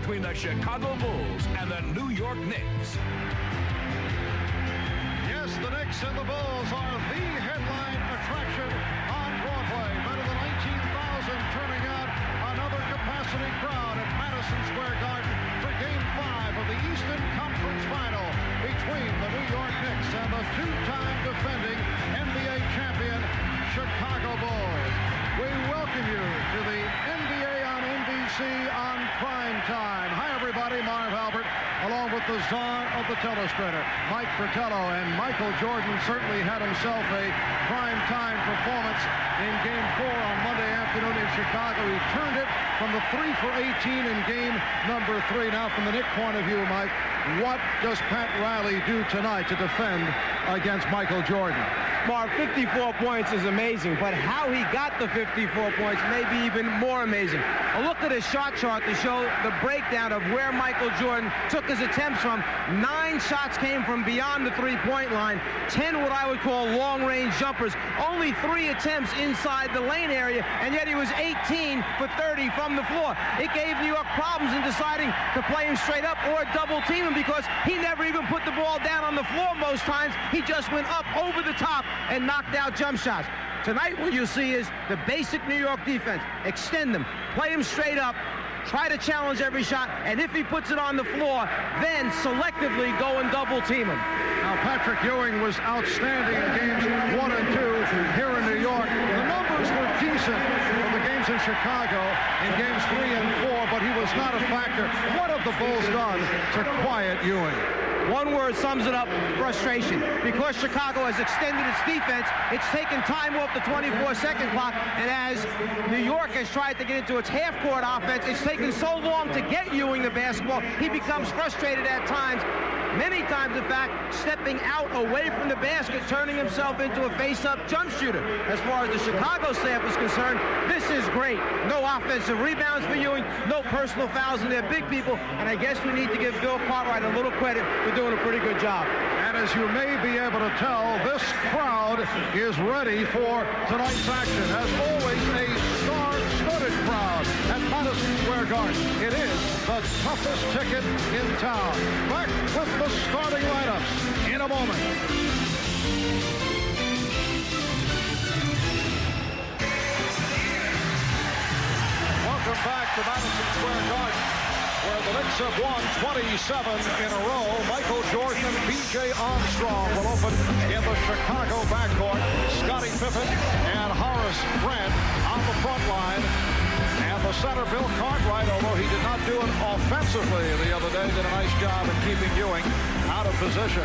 between the Chicago Bulls and the New York Knicks. Yes, the Knicks and the Bulls are the headline attraction on Broadway. Better than 19,000 turning out, another capacity crowd at Madison Square Garden for Game 5 of the Eastern Conference Final between the New York Knicks and the two-time defending NBA champion Chicago Bulls. We welcome you to the NBA on NBC on prime time. Hi, everybody. Marv Albert, along with the czar of the telestrator, Mike Fratello. And Michael Jordan certainly had himself a prime time performance in Game 4 on Monday afternoon in Chicago. He turned it from the 3 for 18 in game number 3. Now, from the Knick point of view, Mike, what does Pat Riley do tonight to defend against Michael Jordan? Mark, 54 points is amazing, but how he got the 54 points may be even more amazing. A look at his shot chart to show the breakdown of where Michael Jordan took his attempts from. 9 shots came from beyond the three-point line, 10 what I would call long-range jumpers, only 3 attempts inside the lane area, and yet he was 18 for 30 from the floor. It gave New York problems in deciding to play him straight up or double team him because he never even put the ball down on the floor most times. He just went up over the top and knocked out jump shots. Tonight what you'll see is the basic New York defense. Extend them, play him straight up, try to challenge every shot, and if he puts it on the floor, then selectively go and double team him. Now, Patrick Ewing was outstanding in games 1 and 2 here in New York. The numbers were decent for the games in Chicago in games 3 and 4, but he was not a factor. What have the Bulls done to quiet Ewing? One word sums it up: frustration. Because Chicago has extended its defense, it's taken time off the 24-second clock, and as New York has tried to get into its half-court offense, it's taken so long to get Ewing the basketball, he becomes frustrated at times. Many times, in fact, stepping out away from the basket, turning himself into a face-up jump shooter. As far as the Chicago staff is concerned, this is great. No offensive rebounds for Ewing, no personal fouls, and they're big people, and I guess we need to give Bill Cartwright a little credit for doing a pretty good job. And as you may be able to tell, this crowd is ready for tonight's action. As always, a star-studded crowd at Madison Square Garden. It is the toughest ticket in town. Back with the starting lineups in a moment. Welcome back to Madison Square Garden, where the Knicks have won 27 in a row. Michael Jordan and B.J. Armstrong will open in the Chicago backcourt. Scottie Pippen and Horace Grant on the front line. And the center, Bill Cartwright, although he did not do it offensively the other day, did a nice job in keeping Ewing out of position.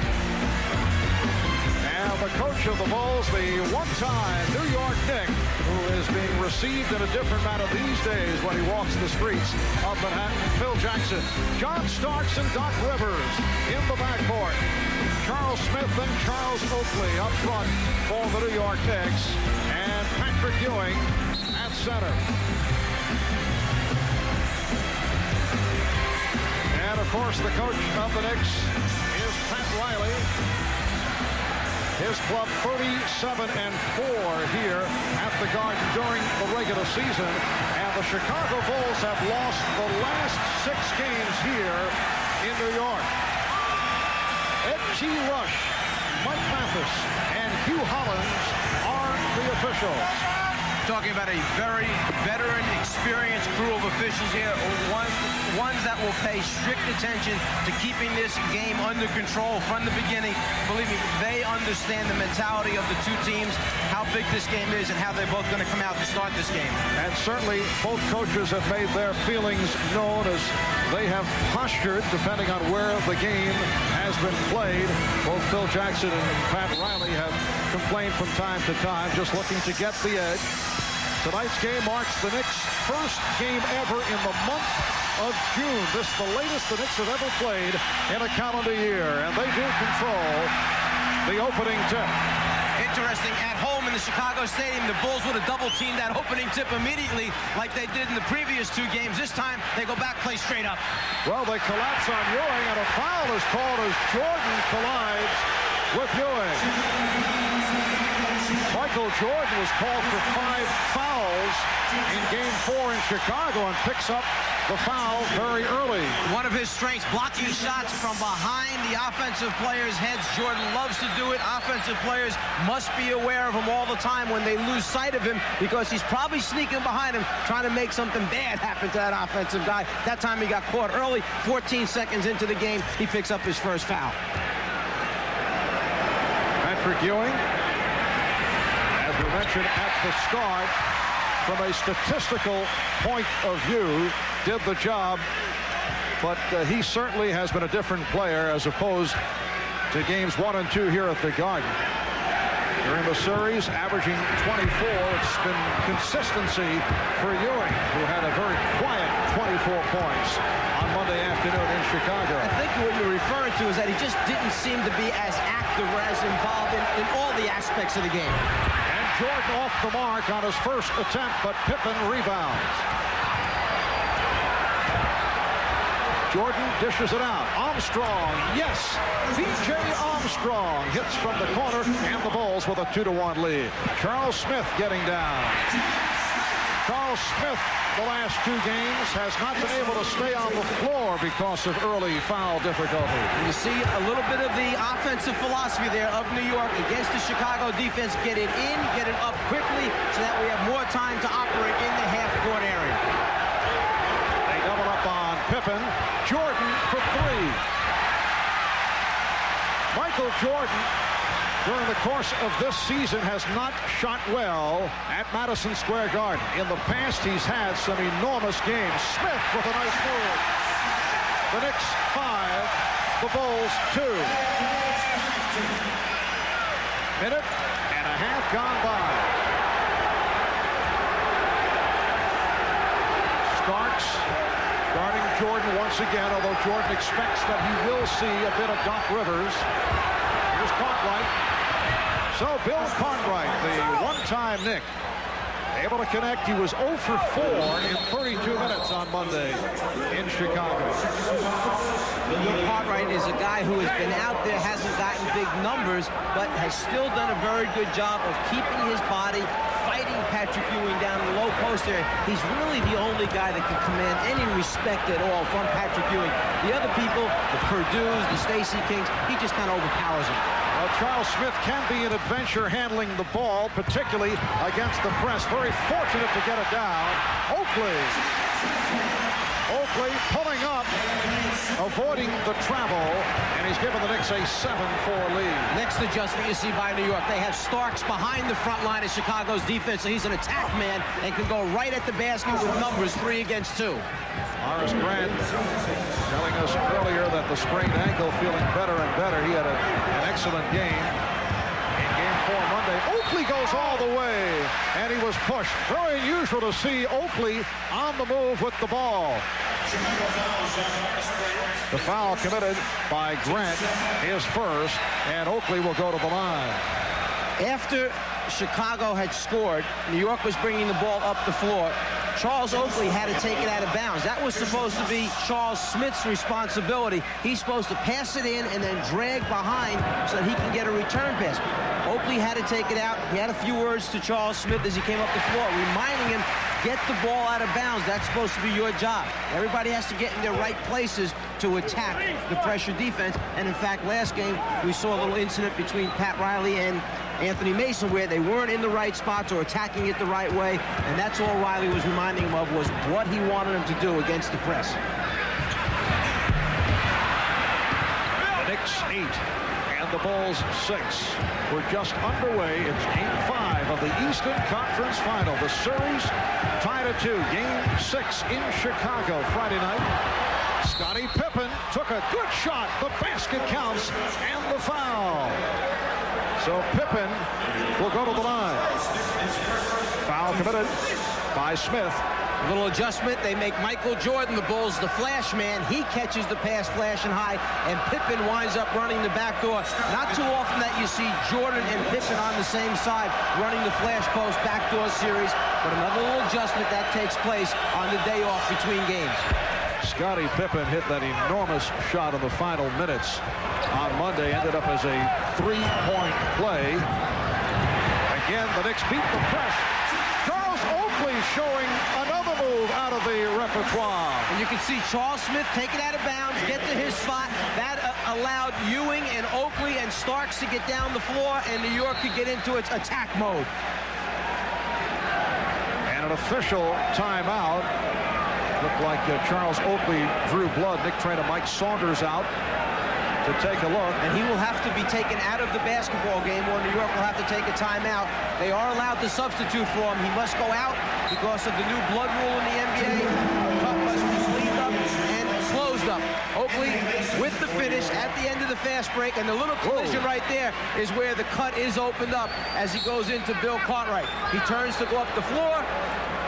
And the coach of the Bulls, the one-time New York Knick, who is being received in a different manner these days when he walks the streets of Manhattan, Phil Jackson. John Starks and Doc Rivers in the backcourt. Charles Smith and Charles Oakley up front for the New York Knicks. And Patrick Ewing at center. And, of course, the coach of the Knicks is Pat Riley. His club 37-4 here at the Garden during the regular season. And the Chicago Bulls have lost the last 6 games here in New York. Ed T. Rush, Mike Mathis, and Hugh Hollins are the officials. Talking about a very veteran, experienced crew of officials here, ones that will pay strict attention to keeping this game under control from the beginning. Believe me, they understand the mentality of the two teams, how big this game is, and how they're both going to come out to start this game. And certainly both coaches have made their feelings known as they have postured, depending on where the game has been played. Both Phil Jackson and Pat Riley have complained from time to time, just looking to get the edge. Tonight's game marks the Knicks' first game ever in the month of June. This is the latest the Knicks have ever played in a calendar year, and they do control the opening tip. Interesting, at home in the Chicago Stadium, the Bulls would have double-teamed that opening tip immediately like they did in the previous 2 games. This time, they go back, play straight up. Well, they collapse on Ewing, and a foul is called as Jordan collides with Ewing. Mark Michael Jordan was called for 5 fouls in Game 4 in Chicago and picks up the foul very early. One of his strengths, blocking shots from behind the offensive players' heads. Jordan loves to do it. Offensive players must be aware of him all the time when they lose sight of him, because he's probably sneaking behind him trying to make something bad happen to that offensive guy. That time he got caught early. 14 seconds into the game, he picks up his first foul. Patrick Ewing, as we mentioned at the start, from a statistical point of view, did the job, but he certainly has been a different player as opposed to games 1 and 2 here at the Garden. During the series, averaging 24, it's been consistency for Ewing, who had a very quiet 24 points on Monday afternoon in Chicago. I think what you're referring to is that he just didn't seem to be as active or as involved in all the aspects of the game. And Jordan off the mark on his first attempt, but Pippen rebounds. Jordan dishes it out. Armstrong, yes! B.J. Armstrong hits from the corner, and the Bulls with a 2-1 lead. Charles Smith getting down. Charles Smith, the last 2 games, has not been able to stay on the floor because of early foul difficulty. You see a little bit of the offensive philosophy there of New York against the Chicago defense. Get it in, get it up quickly so that we have more time to operate in the half-court area. They double up on Pippen. Jordan for 3. Michael Jordan, during the course of this season, has not shot well at Madison Square Garden. In the past, he's had some enormous games. Smith with a nice move. The Knicks 5, the Bulls 2. Minute and a half gone by. Starks guarding Jordan once again, although Jordan expects that he will see a bit of Doc Rivers. Here's Cartwright. So Bill Cartwright, the one-time Knick, able to connect. He was 0 for 4 in 32 minutes on Monday in Chicago. Bill Cartwright is a guy who has been out there, hasn't gotten big numbers, but has still done a very good job of keeping his body, fighting Patrick Ewing down in the low post area. He's really the only guy that can command any respect at all from Patrick Ewing. The other people, the Purdue's, the Stacey Kings, he just kind of overpowers them. Well, Charles Smith can be an adventure handling the ball, particularly against the press. Very fortunate to get it down. Oakley pulling up, avoiding the travel, and he's given the Knicks a 7-4 lead. Next adjustment you see by New York. They have Starks behind the front line of Chicago's defense, so he's an attack man and can go right at the basket with numbers 3 against 2. Horace Grant telling us earlier that the sprained ankle feeling better and better. He had an excellent game in Game 4 Monday. Oakley goes all the way, and he was pushed. Very unusual to see Oakley on the move with the ball. The foul committed by Grant is first, and Oakley will go to the line. After Chicago had scored, New York was bringing the ball up the floor. Charles Oakley had to take it out of bounds. That was supposed to be Charles Smith's responsibility. He's supposed to pass it in and then drag behind so that he can get a return pass. Oakley had to take it out. He had a few words to Charles Smith as he came up the floor, reminding him, get the ball out of bounds. That's supposed to be your job. Everybody has to get in their right places to attack the pressure defense. And in fact, last game, we saw a little incident between Pat Riley and Anthony Mason where they weren't in the right spots or attacking it the right way. And that's all Riley was reminding him of, was what he wanted him to do against the press. The Knicks 8 and the Bulls 6. We're just underway. It's Game 5 of the Eastern Conference Final. The series tied at 2. Game 6 in Chicago Friday night. Scottie Pippen took a good shot. The basket counts and the foul. So Pippen will go to the line. Foul committed by Smith. A little adjustment. They make Michael Jordan, the Bulls, the flash man. He catches the pass flashing high, and Pippen winds up running the back door. Not too often that you see Jordan and Pippen on the same side running the flash post backdoor series, but another little adjustment that takes place on the day off between games. Scottie Pippen hit that enormous shot in the final minutes on Monday. Ended up as a 3-point play. Again, the Knicks beat the press. Charles Oakley showing another move out of the repertoire. And you can see Charles Smith take it out of bounds, get to his spot. That allowed Ewing and Oakley and Starks to get down the floor, and New York could get into its attack mode. And an official timeout. Looked like Charles Oakley drew blood. Knick trainer Mike Saunders out to take a look. And he will have to be taken out of the basketball game, or New York will have to take a timeout. They are allowed to substitute for him. He must go out because of the new blood rule in the NBA. The cut must be cleaned up and closed up. Oakley with the finish at the end of the fast break, and the little collision right there is where the cut is opened up as he goes into Bill Cartwright. He turns to go up the floor.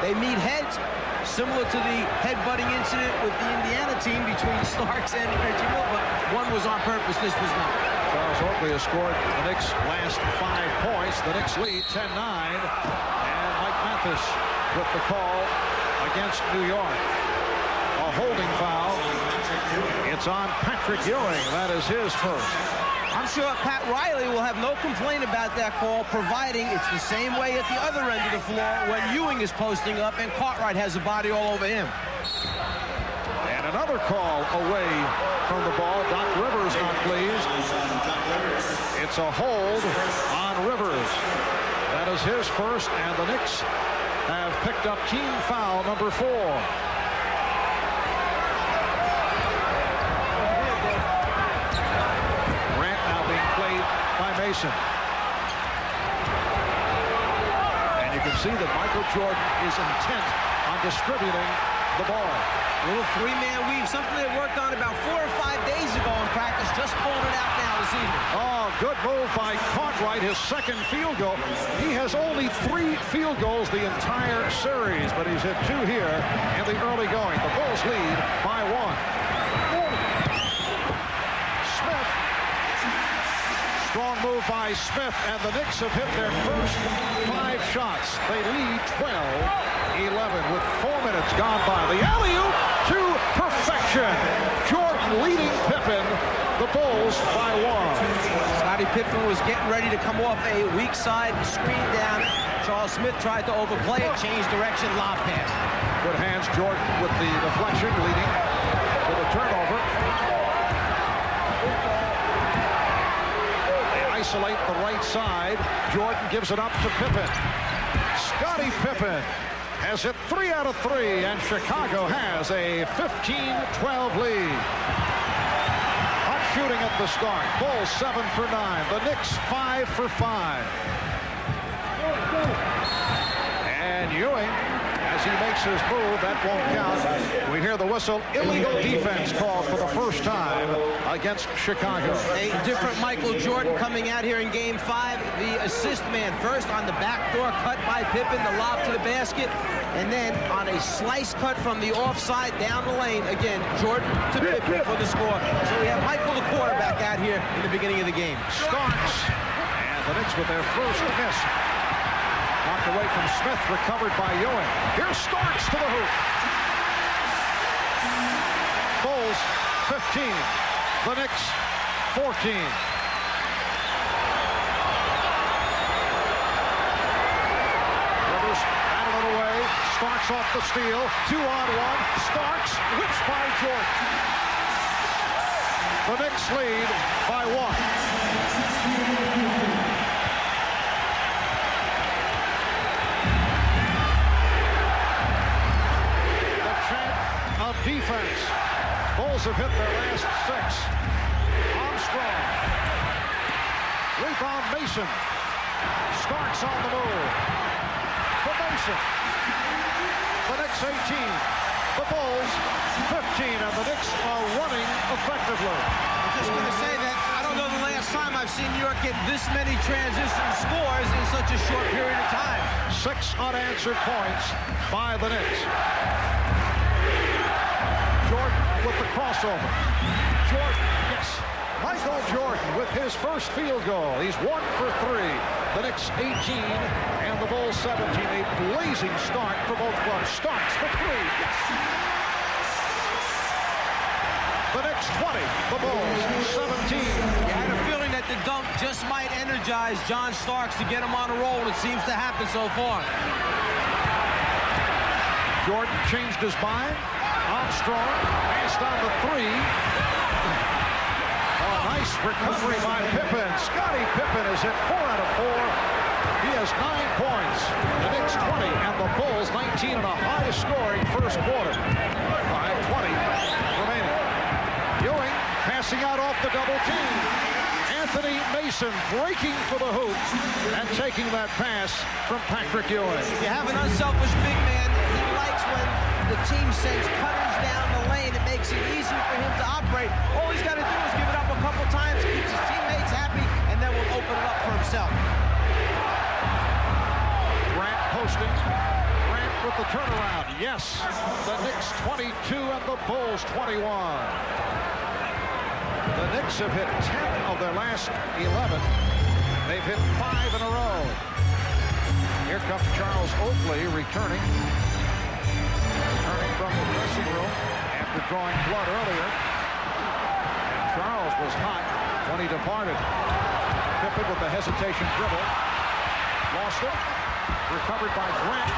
They meet heads, similar to the head-butting incident with the Indiana team between Starks and Reggie Miller, but one was on purpose, this was not. Charles Oakley has scored the Knicks' last 5 points. The Knicks lead 10-9, and Mike Mathis with the call against New York. A holding foul. It's on Patrick Ewing. That is his first. I'm sure Pat Riley will have no complaint about that call, providing it's the same way at the other end of the floor when Ewing is posting up and Cartwright has a body all over him. And another call away from the ball. Doc Rivers not pleased. It's a hold on Rivers. That is his first, and the Knicks have picked up team foul number 4. Mason. And you can see that Michael Jordan is intent on distributing the ball. Little 3-man weave, something they worked on about 4 or 5 days ago in practice, just pulling it out now this evening. Oh, good move by Cartwright, his second field goal. He has only 3 field goals the entire series, but he's hit 2 here in the early going. The Bulls lead by 1. Strong move by Smith, and the Knicks have hit their first 5 shots. They lead 12-11 with 4 minutes gone by. The alley-oop to perfection. Jordan leading Pippen, the Bulls by 1. Scottie Pippen was getting ready to come off a weak side screen down. Charles Smith tried to overplay it, change direction, lob pass. Good hands, Jordan with the deflection, leading to the turnover. Isolate the right side. Jordan gives it up to Pippen. Scottie Pippen has hit 3 out of 3, and Chicago has a 15-12 lead. Hot shooting at the start. Bulls 7 for 9. The Knicks 5 for 5. And Ewing, as he makes his move, that won't count. We hear the whistle. Illegal defense called for the first time against Chicago. A different Michael Jordan coming out here in Game 5. The assist man first on the backdoor cut by Pippen, the lob to the basket, and then on a slice cut from the offside down the lane. Again, Jordan to Pippen for the score. So we have Michael, the quarterback, out here in the beginning of the game. Starks, and the Knicks with their first miss. Knocked away from Smith, recovered by Ewing. Here's Starks to the hoop. Bulls 15. The Knicks 14. Rivers batted it away. Starks off the steal. 2-on-1. Starks whips by Jordan. The Knicks lead by 1. Defense. Bulls have hit their last 6. Armstrong. Rebound Mason. Starks on the move. For Mason. The Knicks 18. The Bulls 15. And the Knicks are running effectively. I'm just going to say that I don't know the last time I've seen New York get this many transition scores in such a short period of time. 6 unanswered points by the Knicks. Jordan with the crossover. Jordan, yes. Michael Jordan with his first field goal. He's 1 for 3. The Knicks 18 and the Bulls 17. A blazing start for both clubs. Starks for 3. Yes. The Knicks 20. The Bulls 17. You had a feeling that that the dunk just might energize John Starks to get him on a roll, and it seems to happen so far. Jordan changed his mind. Armstrong passed on the three. Oh, nice recovery by Pippen. Scottie Pippen is hit 4 out of 4. He has 9 points. The Knicks 20 and the Bulls 19 in a high-scoring first quarter. 5:20 remaining. Ewing passing out off the double team. Anthony Mason breaking for the hoop and taking that pass from Patrick Ewing. You have an unselfish big man. He likes when the team sends cutters down the lane. It makes it easier for him to operate. All he's got to do is give it up a couple times, keeps his teammates happy, and then will open it up for himself. Grant posting. Grant with the turnaround. Yes, the Knicks 22 and the Bulls 21. The Knicks have hit 10 of their last 11. They've hit 5 in a row. Here comes Charles Oakley returning from the dressing room after drawing blood earlier. And Charles was hot when he departed. Pippen with the hesitation dribble. Lost it. Recovered by Grant.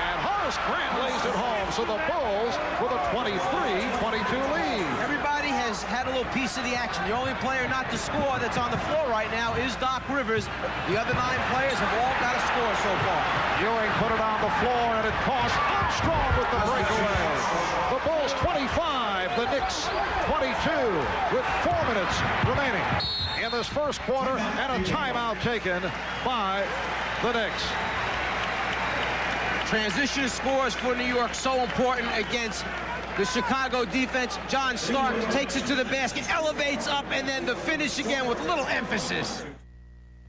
And Horace Grant lays it home. So the Bulls with a 23-22 lead. Everybody has had a little piece of the action. The only player not to score that's on the floor right now is Doc Rivers. The other 9 players have all got to score so far. Ewing put it on the floor, and it cost Armstrong with the breakaway. The Bulls 25, the Knicks 22, with 4 minutes remaining in this first quarter, and a timeout taken by the Knicks. Transition scores for New York so important against the Chicago defense. John Starks takes it to the basket, elevates up, and then the finish again with a little emphasis.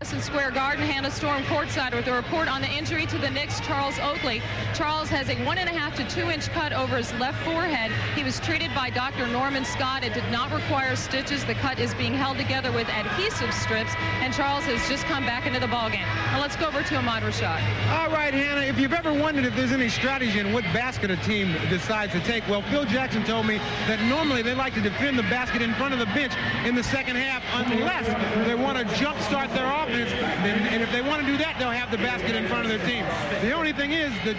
Madison Square Garden, Hannah Storm courtside with a report on the injury to the Knicks' Charles Oakley. Charles has a 1.5 to 2-inch cut over his left forehead. He was treated by Dr. Norman Scott. It did not require stitches. The cut is being held together with adhesive strips, and Charles has just come back into the ballgame. Now let's go over to Ahmad Rashad. All right, Hannah, if you've ever wondered if there's any strategy in what basket a team decides to take, well, Phil Jackson told me that normally they like to defend the basket in front of the bench in the second half unless they want to jumpstart their offense. And if they want to do that, they'll have the basket in front of their team. The only thing is the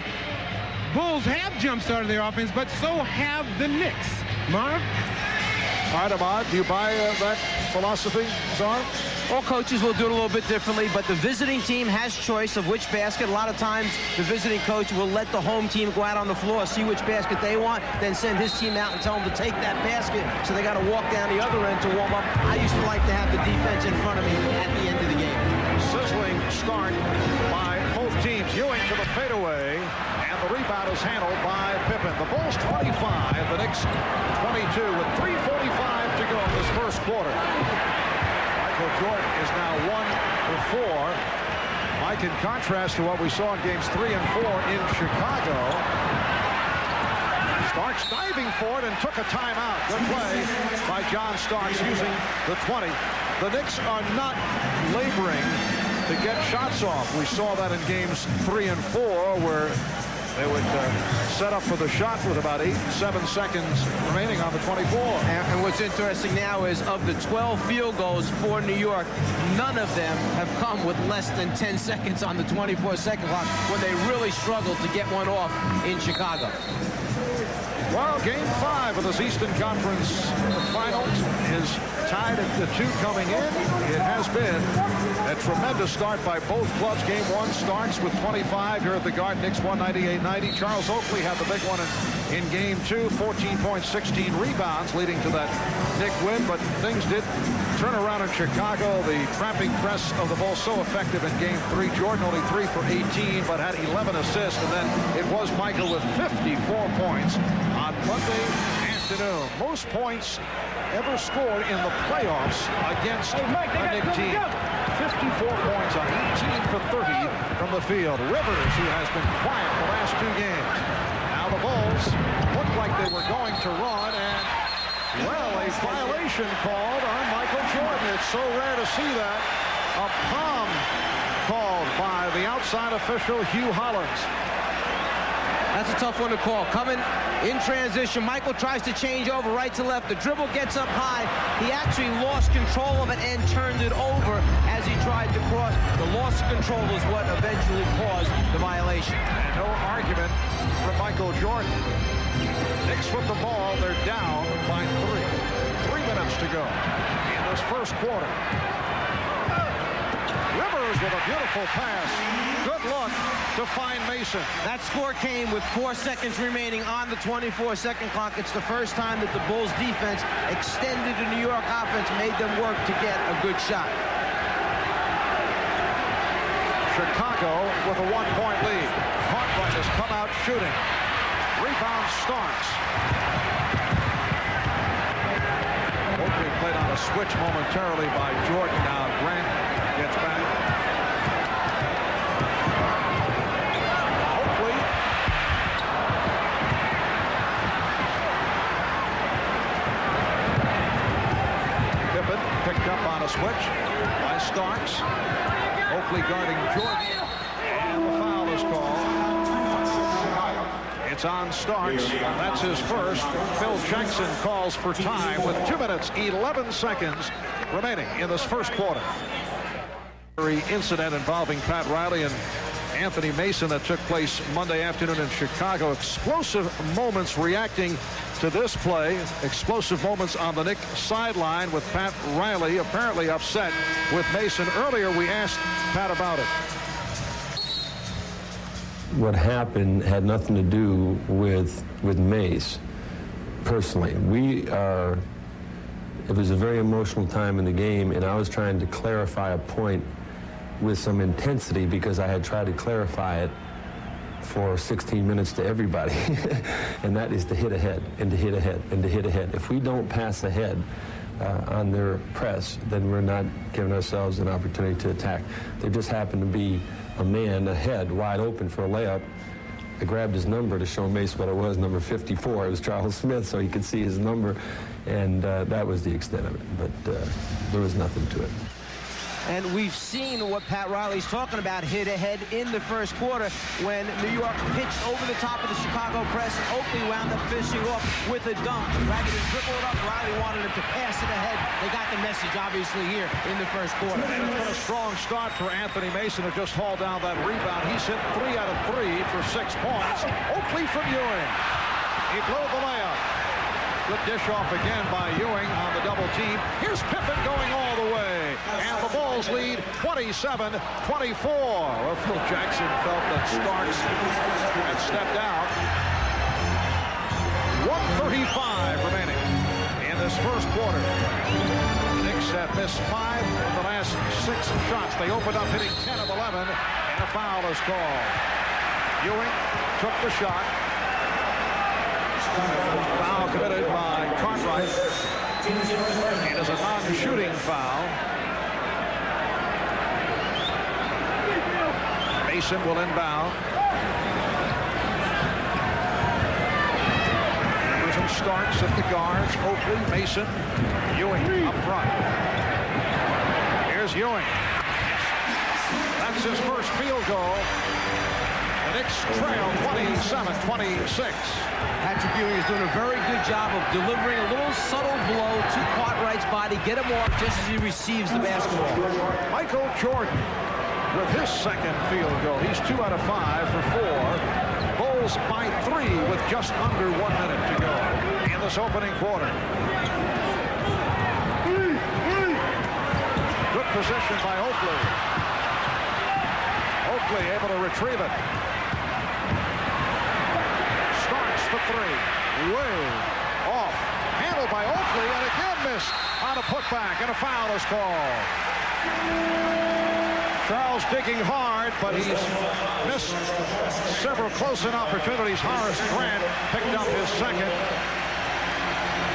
Bulls have jump-started their offense, but so have the Knicks. Marv? All right, Ahmad, do you buy that philosophy, Czar? All coaches will do it a little bit differently, but the visiting team has choice of which basket. A lot of times, the visiting coach will let the home team go out on the floor, see which basket they want, then send his team out and tell them to take that basket, so they got to walk down the other end to warm up. I used to like to have the defense in front of me at the end of the game. Sizzling start by both teams. Ewing to the fadeaway, and the rebound is handled by Pippen. The Bulls 25, the Knicks 22, with 3:45 to go in this first quarter. Michael Jordan is now 1 for 4. Mike, in contrast to what we saw in games 3 and 4 in Chicago, Starks diving for it and took a timeout. Good play by John Starks using the 20. The Knicks are not laboring to get shots off. We saw that in games 3 and 4 where they would set up for the shot with about 8-7 seconds remaining on the 24. And what's interesting now is of the 12 field goals for New York, none of them have come with less than 10 seconds on the 24-second clock when they really struggled to get one off in Chicago. Well, game 5 of this Eastern Conference Finals is tied at the 2 coming in. It has been a tremendous start by both clubs. Game 1 starts with 25 here at the Garden. Knicks 198-90. Charles Oakley had the big one in game 2, 14 points, 16 rebounds, leading to that Knick win. But things did turn around in Chicago. The tramping press of the Bulls so effective in game 3. Jordan only 3 for 18, but had 11 assists. And then it was Michael with 54 points on Monday afternoon. Most points ever scored in the playoffs against a Knick team. 54 points on 18 for 30 from the field. Rivers, who has been quiet the last 2 games. Now the Bulls looked like they were going to run, and, well, a violation called on Michael Jordan. It's so rare to see that. A palm called by the outside official, Hugh Hollins. That's a tough one to call. Coming in transition, Michael tries to change over right to left. The dribble gets up high. He actually lost control of it and turned it over as he tried to cross. The loss of control is what eventually caused the violation. And no argument from Michael Jordan. Knicks with the ball. They're down by 3. 3 minutes to go in this first quarter. Rivers with a beautiful pass. Good look to find Mason. That score came with 4 seconds remaining on the 24-second clock. It's the first time that the Bulls defense extended the New York offense, made them work to get a good shot. Chicago with a 1-point lead. Cartwright has come out shooting. Rebound Starks. Oakley played on a switch momentarily by Jordan. Now Grant gets back. Oakley. Pippen picked up on a switch by Starks. Oakley guarding Jordan. And the foul is called. It's on Starks. That's his first. Phil Jackson calls for time with 2 minutes, 11 seconds remaining in this first quarter. Incident involving Pat Riley and Anthony Mason that took place Monday afternoon in Chicago. Explosive moments reacting to this play. Explosive moments on the Knicks sideline with Pat Riley apparently upset with Mason. Earlier we asked Pat about it. What happened had nothing to do with Mace personally. It was a very emotional time in the game, and I was trying to clarify a point with some intensity because I had tried to clarify it for 16 minutes to everybody. And that is to hit ahead and to hit ahead and to hit ahead. If we don't pass ahead on their press, then we're not giving ourselves an opportunity to attack. There just happened to be a man ahead wide open for a layup. I grabbed his number to show Mace what it was, number 54. It was Charles Smith, so he could see his number, and that was the extent of it. But there was nothing to it. And we've seen what Pat Riley's talking about, hit ahead in the first quarter when New York pitched over the top of the Chicago press. Oakley wound up finishing off with a dunk. Ragged and dribbled up. Riley wanted him to pass it ahead. They got the message, obviously, here in the first quarter. And it's been a strong start for Anthony Mason to just haul down that rebound. He's hit 3 out of 3 for 6 points. Oakley from Ewing. He blew the layup. Good dish off again by Ewing on the double team. Here's Pippen going all the way. And the Bulls lead 27-24. Well, Phil Jackson felt that Starks had stepped out. 1:35 remaining in this first quarter. The Knicks have missed 5 of the last 6 shots. They opened up hitting 10 of 11, and a foul is called. Ewing took the shot. Foul committed by Cartwright. It is a non-shooting foul. Mason will inbound. Rivers and Starks at the guards. Oakley, Mason, Ewing up front. Here's Ewing. That's his first field goal. The Knicks trail 27-26. Patrick Ewing is doing a very good job of delivering a little subtle blow to Cartwright's body, get him off just as he receives the basketball. Michael Jordan with his second field goal. He's 2 out of 5 for 4. Bulls by 3 with just under 1 minute to go in this opening quarter. Good position by Oakley. Oakley able to retrieve it. For 3, way off, handled by Oakley, and again missed on a putback, and a foul is called. Charles digging hard, but he's missed several close-in opportunities. Horace Grant picked up his second.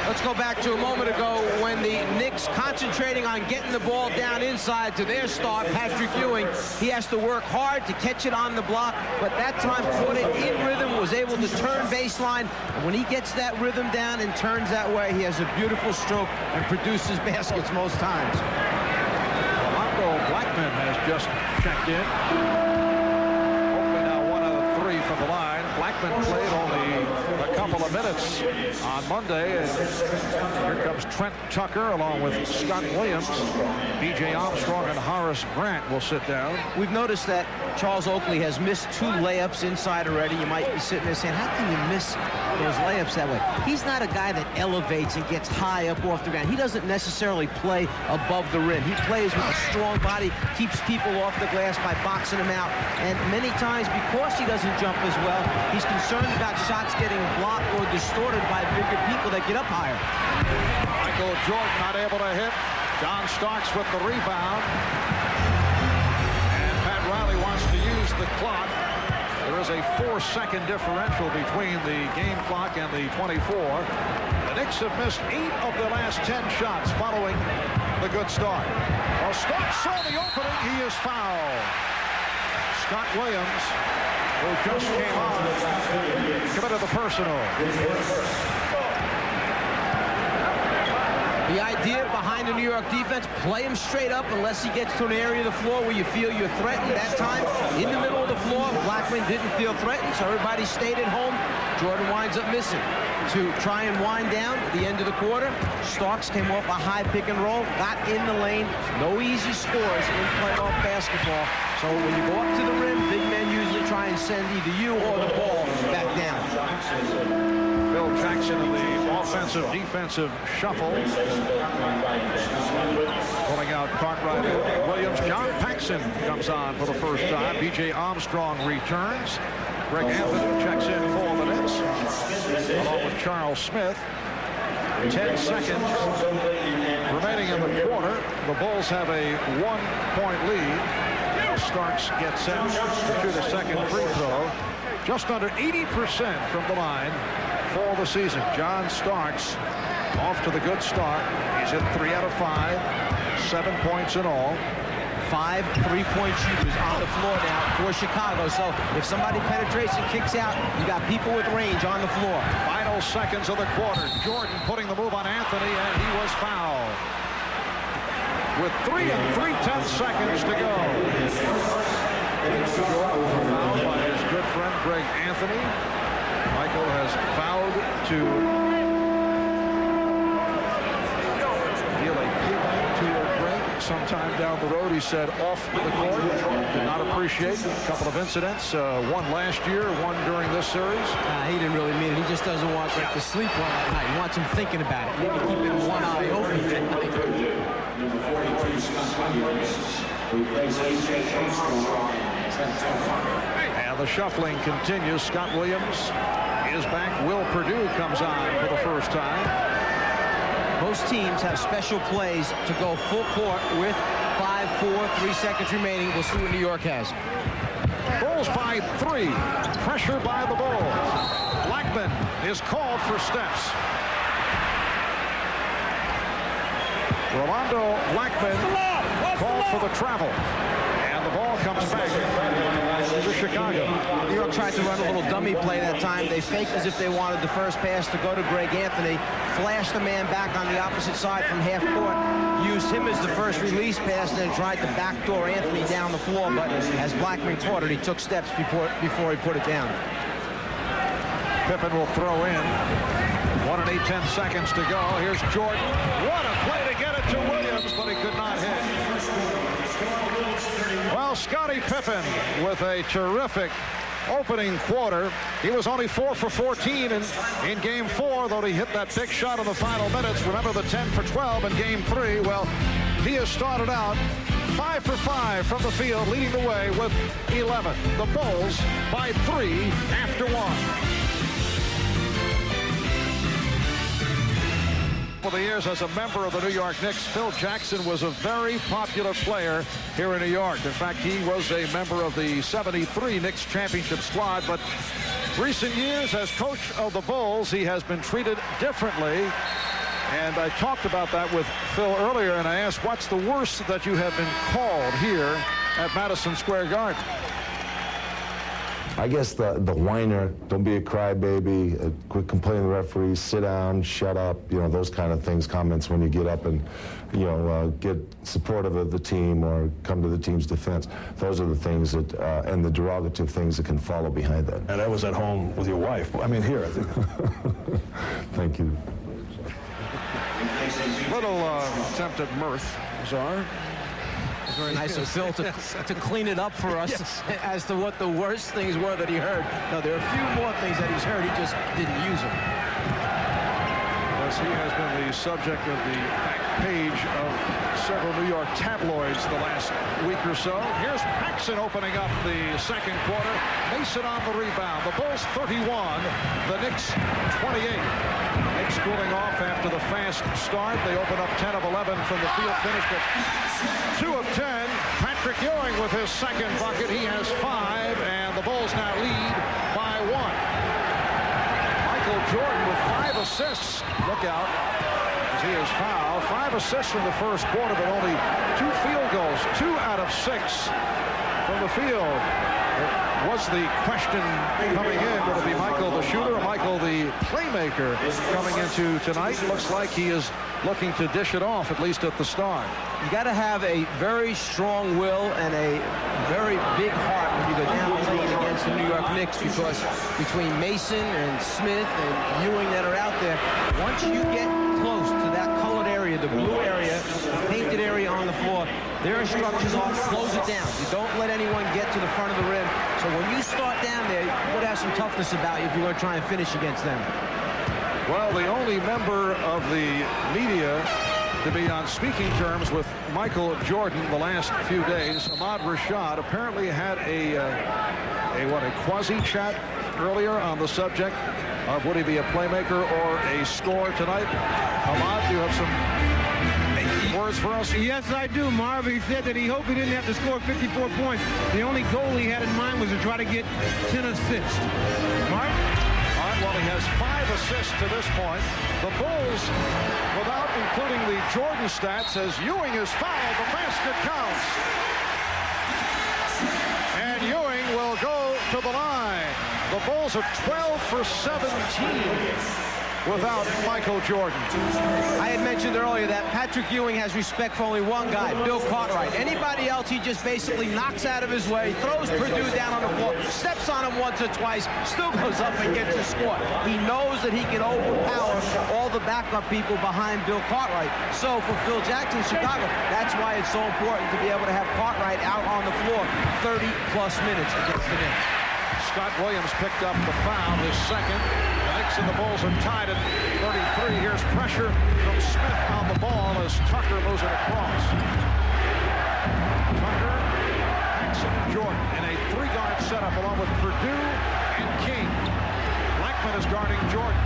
Let's go back to a moment ago when the Knicks concentrating on getting the ball down inside to their star, Patrick Ewing. He has to work hard to catch it on the block, but that time caught it in rhythm, was able to turn baseline. And when he gets that rhythm down and turns that way, he has a beautiful stroke and produces baskets most times. Marco Blackman has just checked in. Oakley now 1 out of 3 from the line. Blackman Blackman played only a couple of minutes on Monday. And here comes Trent Tucker along with Scott Williams. B.J. Armstrong and Horace Grant will sit down. We've noticed that Charles Oakley has missed 2 layups inside already. You might be sitting there saying, how can you miss those layups that way? He's not a guy that elevates and gets high up off the ground. He doesn't necessarily play above the rim. He plays with a strong body, keeps people off the glass by boxing them out. And many times, because he doesn't jump as well, he's concerned about shots getting blocked or distorted by bigger people that get up higher. Michael Jordan not able to hit. John Starks with the rebound. And Pat Riley wants to use the clock. There is a 4-second differential between the game clock and the 24. The Knicks have missed 8 of their last 10 shots following the good start. Well, Starks saw the opening. He is fouled. Scott Williams, who just came on, committed the personal. The idea behind the New York defense, play him straight up unless he gets to an area of the floor where you feel you're threatened. That time, in the middle of the floor, Blackman didn't feel threatened, so everybody stayed at home. Jordan winds up missing. To try and wind down at the end of the quarter, Starks came off a high pick and roll, got in the lane. No easy scores in playoff basketball. So when you go up to the rim, big men usually try and send either you or the ball back down. Phil Jackson in the offensive-defensive shuffle. Pulling out Cartwright and Williams. John Paxson comes on for the first time. B.J. Armstrong returns. Greg Anthony checks in for the Knicks, along with Charles Smith. 10 seconds remaining in the quarter. The Bulls have a 1-point lead. Starks gets set to shoot a second free throw. Just under 80% from the line for the season. John Starks off to the good start. He's hit 3 out of 5, 7 points in all. 5 3-point shooters on the floor now for Chicago. So if somebody penetrates and kicks out, you got people with range on the floor. Final seconds of the quarter. Jordan putting the move on Anthony, and he was fouled. With 3 3/10 seconds to go. Fouled by his good friend Greg Anthony. Michael has vowed to deal a payback to Greg sometime down the road. He said off the court. Did not appreciate a couple of incidents. One last year, one during this series. He didn't really mean it. He just doesn't want Greg to sleep well at night. He wants him thinking about it. Maybe keeping one eye open at night. And the shuffling continues. Scott Williams is back. Will Perdue comes on for the first time. Most teams have special plays to go full court with 5-4, 3 seconds remaining. We'll see what New York has. Bulls by 3. Pressure by the Bulls. Blackman is called for steps. Rolando Blackman called for the travel. And the ball comes back to Chicago. New York tried to run a little dummy play that time. They faked as if they wanted the first pass to go to Greg Anthony. Flashed the man back on the opposite side from half court. Used him as the first release pass and then tried to backdoor Anthony down the floor. But as Blackman caught it, he took steps before he put it down. Pippen will throw in. 1 8/10 seconds to go. Here's Jordan. What a play to get it to Williams, but he could not hit. Well, Scottie Pippen with a terrific opening quarter. He was only 4 for 14 in Game 4, though he hit that big shot in the final minutes. Remember the 10 for 12 in Game 3? Well, he has started out 5 for 5 from the field, leading the way with 11. The Bulls by 3 after 1. For the years as a member of the New York Knicks, Phil Jackson was a very popular player here in New York. In fact, he was a member of the 73 Knicks championship squad, but recent years as coach of the Bulls, he has been treated differently. And I talked about that with Phil earlier, and I asked, what's the worst that you have been called here at Madison Square Garden? I guess the whiner, don't be a crybaby, quit complaining to the referees, sit down, shut up, those kind of things, comments when you get up and, get supportive of the team or come to the team's defense. Those are the things that, and the derogative things that can follow behind that. And that was at home with your wife. I mean, here, I think. Thank you. Little attempt at mirth, Czar. Very nice of Phil to clean it up for us as to what the worst things were that he heard. No, there are a few more things that he's heard. He just didn't use them. Yes, he has been the subject of the back page of several New York tabloids the last week or so. Here's Paxson opening up the second quarter. Mason on the rebound. The Bulls 31, the Knicks 28. Knicks cooling off after the fast start. They open up 10 of 11 from the field, finished at 2 of 10. Patrick Ewing with his second bucket. He has 5, and the Bulls now lead by 1. Michael Jordan with 5 assists. Look out, as he is fouled. 5 assists in the first quarter, but only 2 field goals. 2 out of 6 from the field. It was the question coming in. Will it be Michael the shooter or Michael the playmaker coming into tonight? Looks like he is looking to dish it off, at least at the start. You got to have a very strong will and a very big heart when you go down the lane against the New York Knicks, because between Mason and Smith and Ewing that are out there, once you get close to that colored area, the blue area, the painted area on the floor, their instructions are close it down. You don't let anyone get to the front of the rim. So when you start down there, you would have some toughness about you if you want to try and finish against them. Well, the only member of the media to be on speaking terms with Michael Jordan the last few days, Ahmad Rashad, apparently had a quasi-chat earlier on the subject of would he be a playmaker or a scorer tonight. Ahmad, do you have some words for us? Yes, I do, Marv. He said that he hoped he didn't have to score 54 points. The only goal he had in mind was to try to get 10 assists. Marv? All right, well, he has 5 assists to this point. The Bulls, without including the Jordan stats, as Ewing is fouled, the basket counts. And Ewing will go to the line. The Bulls are 12 for 17 without Michael Jordan. I had mentioned earlier that Patrick Ewing has respect for only one guy, Bill Cartwright. Anybody else, he just basically knocks out of his way, throws Purdue down on the floor, steps on him once or twice, still goes up and gets a score. He knows that he can overpower all the backup people behind Bill Cartwright. So for Phil Jackson, Chicago, that's why it's so important to be able to have Cartwright out on the floor 30-plus minutes against the Knicks. Scott Williams picked up the foul, his second. The Knicks and the Bulls are tied at 33. Here's pressure from Smith on the ball as Tucker moves it across. Tucker, Paxson, and Jordan in a 3-guard setup along with Purdue and King. Blackman is guarding Jordan.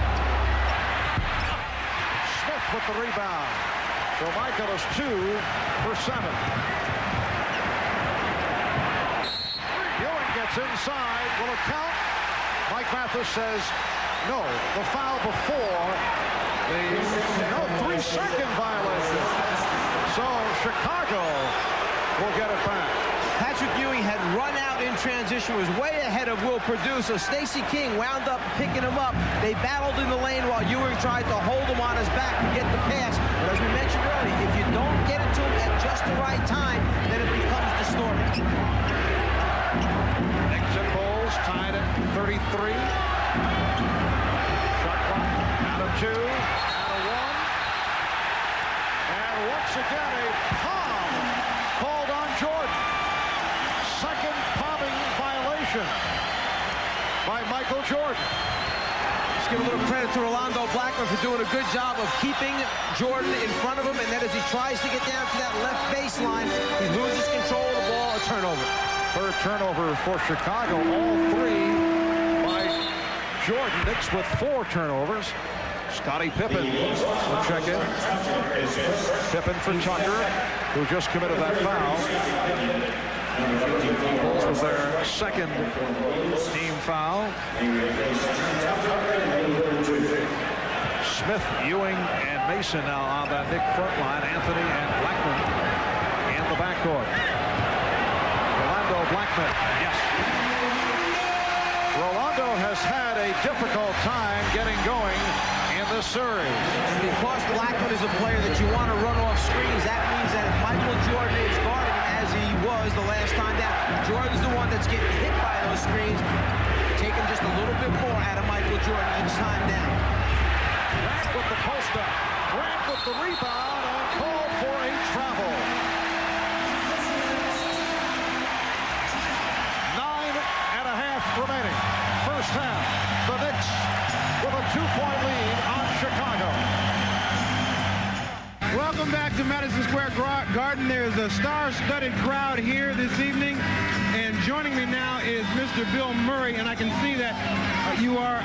Smith with the rebound. So Michael is 2 for 7. Gets inside. Will it count? Mike Mathis says no. The foul before the 3-second violation. So Chicago will get it back. Patrick Ewing had run out in transition, was way ahead of Will Purdue, so Stacey King wound up picking him up. They battled in the lane while Ewing tried to hold him on his back to get the pass. But as we mentioned earlier, if you don't get it to him at just the right time, then it becomes distorted. Tied at 33. Shot clock out of 2, out of 1. And once again, a palm called on Jordan. Second palming violation by Michael Jordan. Let's give a little credit to Rolando Blackman for doing a good job of keeping Jordan in front of him, and then as he tries to get down to that left baseline, he loses control of the ball, a turnover. Third turnover for Chicago, all 3 by Jordan. Knicks with 4 turnovers. Scottie Pippen will check in. Pippen for Tucker, who just committed that foul. Bulls with their second team foul. Smith, Ewing, and Mason now on that Knick front line. Anthony and Blackman in the backcourt. Blackman, yes. difficult time getting going in this series. And because Blackman is a player that you want to run off screens, that means that if Michael Jordan is guarding as he was the last time down, Jordan's the one that's getting hit by those screens, taking just a little bit more out of Michael Jordan each time down. Grant with the post-up. Grant with the rebound and called for a travel. 9.5 remaining. First half. The Knicks with a 2-point lead on Chicago. Welcome back to Madison Square Garden. There's a star-studded crowd here this evening. And joining me now is Mr. Bill Murray, and I can see that you are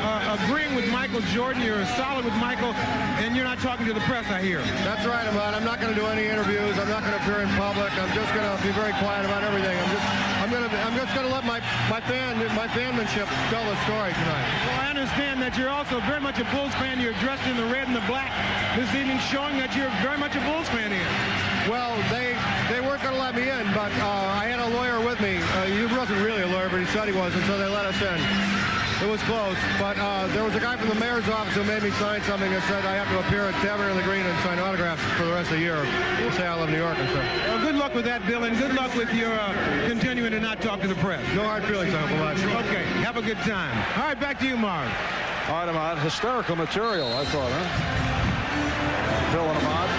agreeing with Michael Jordan. You're solid with Michael, and you're not talking to the press, I hear. That's right, Ahmad. I'm not going to do any interviews. I'm not going to appear in public. I'm just going to be very quiet about everything. I'm just going to let my fanmanship tell the story tonight. Well, I understand that you're also very much a Bulls fan. You're dressed in the red and the black this evening, showing that you're very much a Bulls fan here. Well, they weren't going to let me in, but I had a lawyer with me. He wasn't really a lawyer, but he said he was, and so they let us in. It was close, but there was a guy from the mayor's office who made me sign something that said I have to appear at Tavern in the Green and sign autographs for the rest of the year. We'll say I live in New York and stuff. Well, good luck with that, Bill, and good luck with your continuing to not talk to the press. No hard feelings, Uncle Much. Okay, have a good time. All right, back to you, Mark. All right, Ahmad. Hysterical material, I thought, huh? Bill and Ahmad.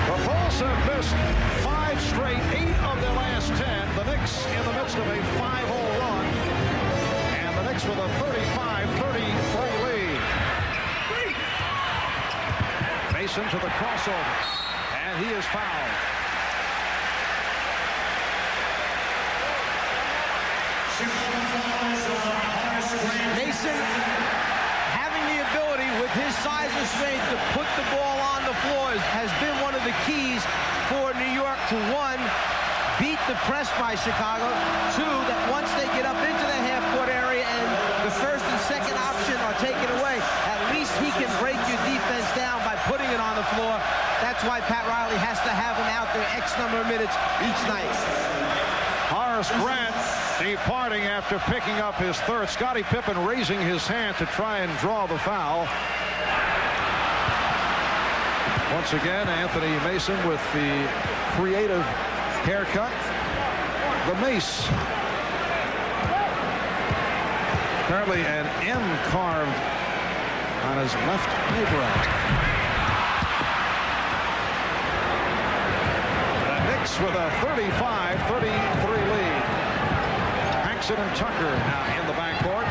The Bulls have missed 5 straight, 8 of their last 10. The Knicks in the midst of a 5-0 run. And the Knicks with a 35-33 lead. Mason to the crossover. And he is fouled. Mason having the ability with his size and strength to put the ball on the floor has been one of the keys for New York to, 1, beat the press by Chicago, 2, that once they get up into the half-court area and the first and second option are taken away, at least he can break your defense down by putting it on the floor. That's why Pat Riley has to have him out there X number of minutes each night. Horace Grant departing after picking up his third. Scottie Pippen raising his hand to try and draw the foul. Once again, Anthony Mason with the creative haircut. The mace. Apparently an M carved on his left eyebrow. The Knicks with a 35-33 lead. Paxson and Tucker now in the backcourt.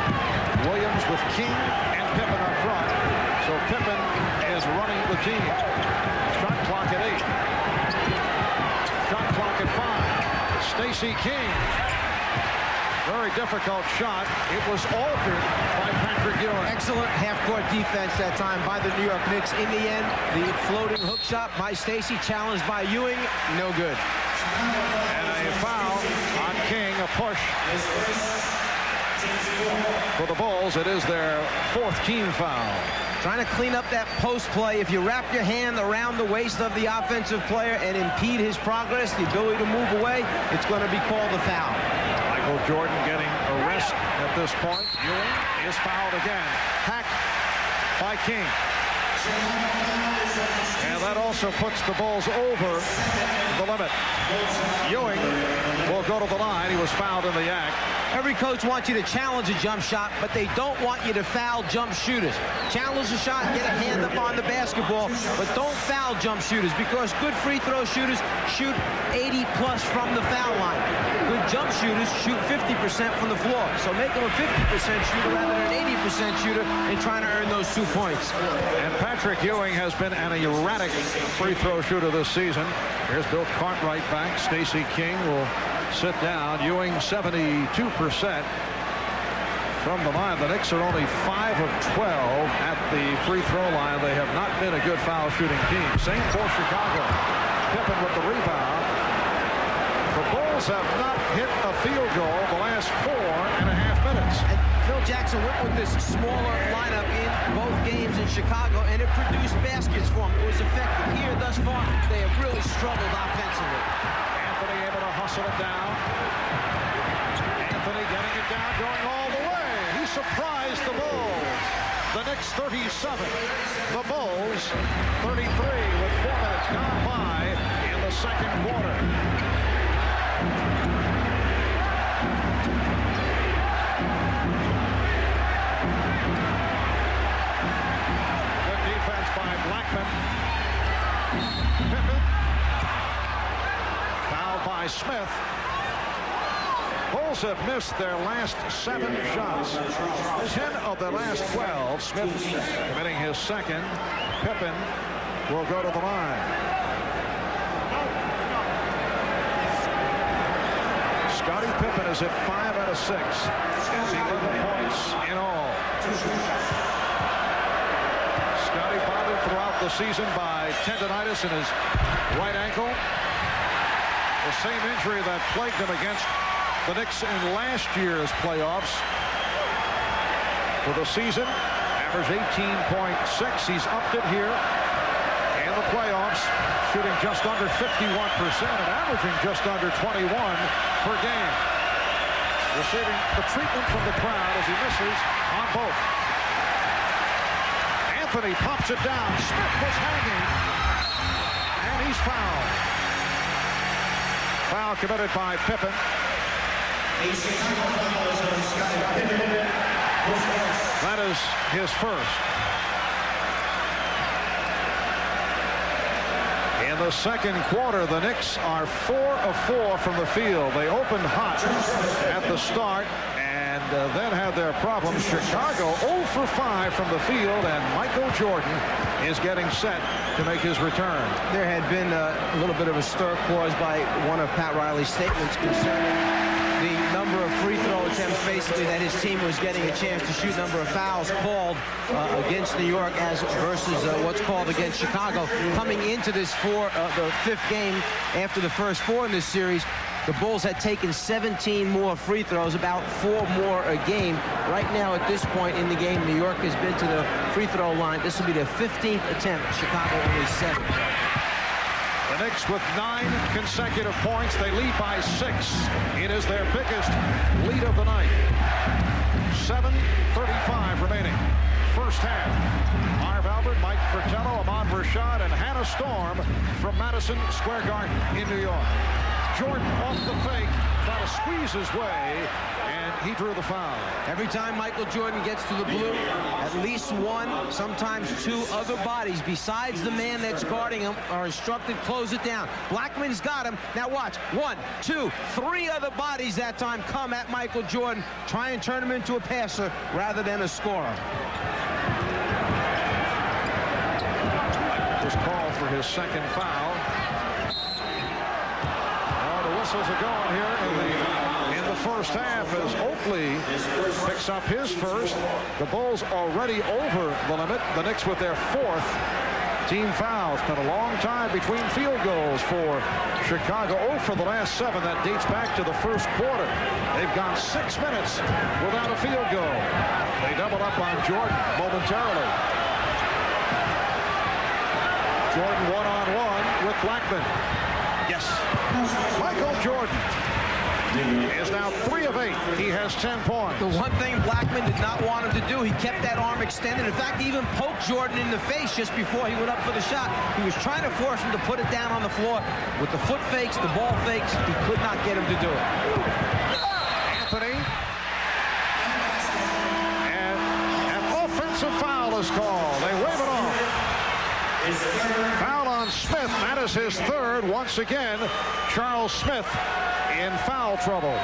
Williams with King and Pippen up front. So Pippen is running the team. Shot clock at 8. Shot clock at 5. Stacey King. Very difficult shot. It was altered by Patrick Ewing. Excellent half-court defense that time by the New York Knicks. In the end, the floating hook shot by Stacey, challenged by Ewing, no good. And a foul on King, a push for the Bulls. It is their 4th team foul. Trying to clean up that post play. If you wrap your hand around the waist of the offensive player and impede his progress, the ability to move away, it's going to be called a foul. Michael Jordan getting a rest at this point. Ewing is fouled again. Hacked by King. And that also puts the Bulls over the limit. Ewing will go to the line. He was fouled in the act. Every coach wants you to challenge a jump shot, but they don't want you to foul jump shooters. Challenge the shot, get a hand up on the basketball, but don't foul jump shooters, because good free throw shooters shoot 80 plus from the foul line. Good jump shooters shoot 50% from the floor. So make them a 50% shooter rather than an 80% shooter in trying to earn those 2 points. And Patrick Ewing has been an erratic free throw shooter this season. Here's Bill Cartwright back. Stacey King will sit down. Ewing 72% from the line. The Knicks are only 5 of 12 at the free throw line. They have not been a good foul shooting team. Same for Chicago. Pippen with the rebound. The Bulls have not hit a field goal the last 4.5 minutes. And Phil Jackson went with this smaller lineup in both games in Chicago, and it produced baskets for him. It was effective. Here thus far, they have really struggled offensively. Anthony able to hustle it down. Anthony getting it down, going all the way. He surprised the Bulls. The Knicks 37, the Bulls 33 with 4 minutes gone by in the second quarter. Good defense by Blackman. Pippen. Foul by Smith. Bulls have missed their last 7 shots. 10 of their last 12. Smith committing his second. Pippen will go to the line. Scottie Pippen is at 5 out of 6. 11 points in all. Scottie bothered throughout the season by tendonitis in his right ankle. The same injury that plagued him against the Knicks in last year's playoffs. For the season, average 18.6. He's upped it here in the playoffs, shooting just under 51% and averaging just under 21 per game. Receiving the treatment from the crowd as he misses on both. Anthony pops it down. Smith was hanging, and he's fouled. Foul committed by Pippen. That is his first. In the second quarter, the Knicks are 4 of 4 from the field. They opened hot at the start and then had their problems. Chicago 0 for 5 from the field, and Michael Jordan is getting set to make his return. There had been a little bit of a stir caused by one of Pat Riley's statements concerning the number of free throw attempts, basically, that his team was getting a chance to shoot, number of fouls called against New York as versus what's called against Chicago. Coming into this the 5th game after the first 4 in this series, the Bulls had taken 17 more free throws, about 4 more a game. Right now, at this point in the game, New York has been to the free throw line. This will be their 15th attempt. Chicago only 7. The Knicks with 9 consecutive points. They lead by 6. It is their biggest lead of the night. 7:35 remaining. First half. Marv Albert, Mike Fratello, Ahmad Rashad, and Hannah Storm from Madison Square Garden in New York. Jordan off the fake, trying to squeeze his way, and he drew the foul. Every time Michael Jordan gets to the blue, at least 1, sometimes 2 other bodies besides the man that's guarding him are instructed close it down. Blackman's got him. Now watch. 1, 2, 3 other bodies that time come at Michael Jordan, try and turn him into a passer rather than a scorer. Was called for his second foul. Whistles are going here in the first half as Oakley picks up his first. The Bulls already over the limit. The Knicks with their 4th team foul. It's been a long time between field goals for Chicago. 0 for the last 7. That dates back to the first quarter. They've gone 6 minutes without a field goal. They doubled up on Jordan momentarily. Jordan one-on-one with Blackman. Yes. Michael Jordan is now 3 of 8. He has 10 points. The one thing Blackman did not want him to do, he kept that arm extended. In fact, he even poked Jordan in the face just before he went up for the shot. He was trying to force him to put it down on the floor. With the foot fakes, the ball fakes, he could not get him to do it. Anthony. And an offensive foul is called. They wave it off. Foul on Smith. That is his 3rd. Once again, Charles Smith in foul trouble.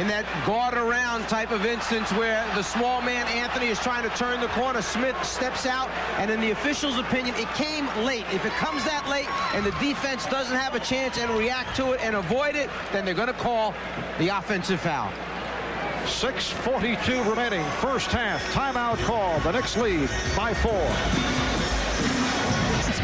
In that guard around type of instance where the small man Anthony is trying to turn the corner, Smith steps out, and in the official's opinion, it came late. If it comes that late and the defense doesn't have a chance and react to it and avoid it, then they're going to call the offensive foul. 6:42 remaining. First half. Timeout call. The Knicks lead by 4.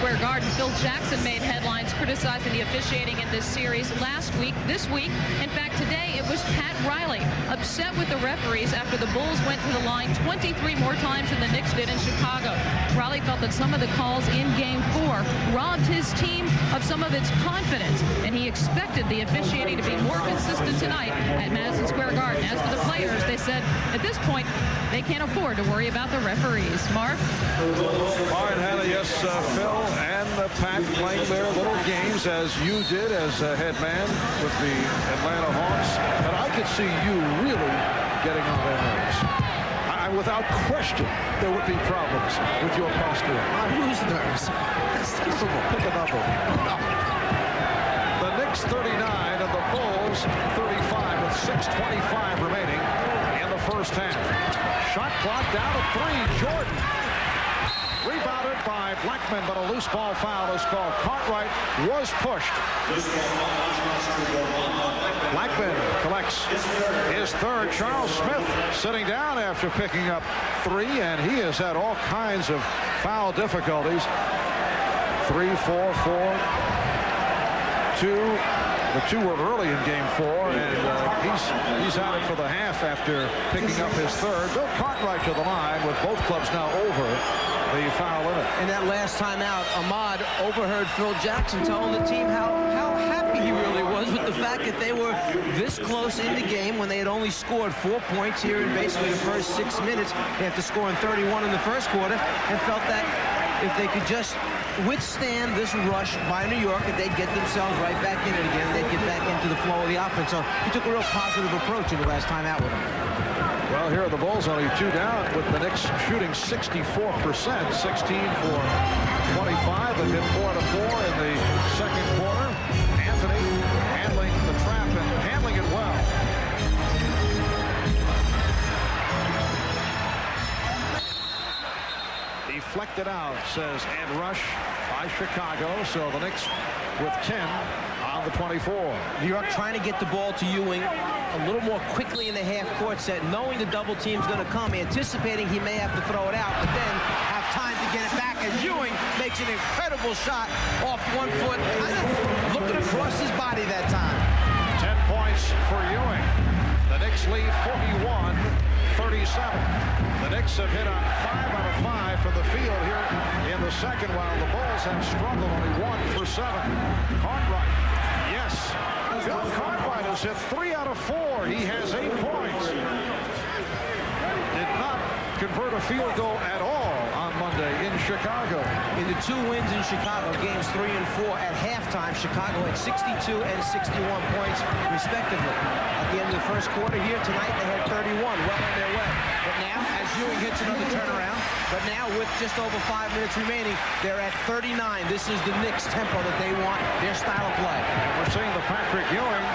Square Garden, Phil Jackson made headlines criticizing the officiating in this series last week. This week, in fact, today it was Pat Riley upset with the referees after the Bulls went to the line 23 more times than the Knicks did in Chicago. Riley felt that some of the calls in Game 4 robbed his team of some of its confidence, and he expected the officiating to be more consistent tonight at Madison Square Garden. As for the players, they said at this point they can't afford to worry about the referees. Mark? All right, Hannah, yes, Phil and Pat playing their little games as you did as a head man with the Atlanta Hawks. But I could see you really getting on their nerves. Without question, there would be problems with your posture. On whose nerves? Pick a number. The Knicks 39 and the Bulls 35 with 6:25 remaining in the first half. Shot clock down to 3. Jordan. Rebounded by Blackman, but a loose ball foul is called. Cartwright was pushed. Blackman collects his third. Charles Smith sitting down after picking up 3, and he has had all kinds of foul difficulties. 3, 4, 4, 2. The 2 were early in game 4, and he's out it for the half after picking up his third. Bill Cartwright to the line with both clubs now over the foul limit. In that last timeout, Ahmad overheard Phil Jackson telling the team how happy he really was with the fact that they were this close in the game when they had only scored 4 points here in basically the first 6 minutes after scoring 31 in the first quarter, and felt that if they could just withstand this rush by New York, that they'd get themselves right back in it again. They'd get back into the flow of the offense. So he took a real positive approach in the last time out with him. Well, here are the Bulls only 2 down with the Knicks shooting 64%, 16 for 25. They've hit 4 out of 4 in the second quarter. Anthony handling the trap and handling it well. Deflected out, says Ed Rush by Chicago. So the Knicks with 10 on the 24. New York trying to get the ball to Ewing a little more quickly in the half-court set, knowing the double team's going to come, anticipating he may have to throw it out, but then have time to get it back. And Ewing makes an incredible shot off 1 foot, kind of looking across his body that time. 10 points for Ewing. The Knicks lead 41-37. The Knicks have hit on 5 out of 5 from the field here in the second, while the Bulls have struggled, only 1 for 7. Cartwright, yes. Bill Cartwright has hit 3 out of 4. He has 8 points. Did not convert a field goal at all on Monday in Chicago. In the 2 wins in Chicago, games 3 and 4 at halftime, Chicago had 62 and 61 points respectively. At the end of the first quarter here tonight, they had 31, well on their way. But now, as Ewing hits another turnaround, but now with just over 5 minutes remaining, they're at 39. This is the Knicks tempo that they want, their style of play. We're seeing the Patrick Ewing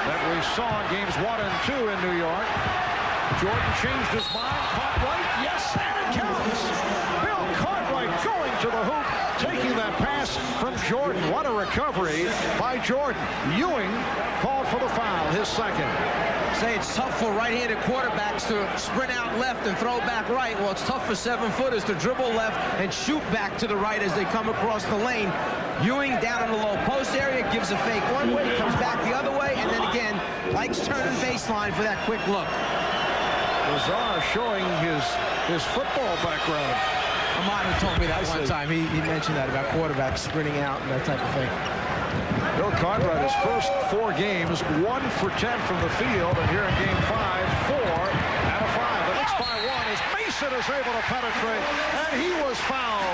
that we saw in games 1 and 2 in New York. Jordan changed his mind, Cartwright, yes, and it counts. Bill Cartwright going to the hoop, taking that pass from Jordan. What a recovery by Jordan. Ewing called for the foul, his second. Say it's tough for right-handed quarterbacks to sprint out left and throw back right. Well, it's tough for 7-footers to dribble left and shoot back to the right as they come across the lane. Ewing down in the low post area, gives a fake one way, comes back the other way, and then again, likes turning baseline for that quick look. Lazar showing his football background. Ahmad told me that one time. He mentioned that about quarterbacks sprinting out and that type of thing. Bill Cartwright, his first 4 games, 1 for 10 from the field, and here in game 5, 4 out of 5. The Knicks by 1 as Mason is able to penetrate, and he was fouled.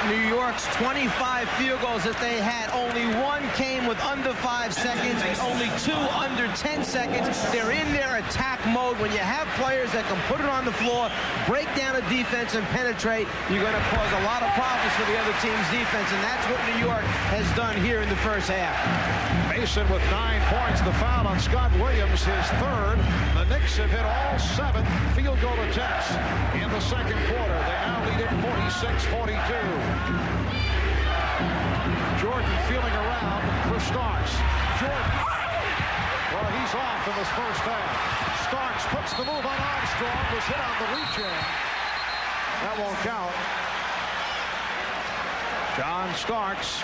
New York's 25 field goals that they had, only 1 came with under 5 seconds, only 2 under 10 seconds. They're in their attack mode. When you have players that can put it on the floor, break down a defense and penetrate, you're going to cause a lot of problems for the other team's defense, and that's what New York has done here in the first half. Mason with 9 points. The foul on Scott Williams, his third. The Knicks have hit all 7 field goal attempts in the second quarter. They now lead it 46-42. Jordan feeling around for Starks. Jordan. Well, he's off in this first half. Starks puts the move on Armstrong. Was hit on the reach-in. That won't count. John Starks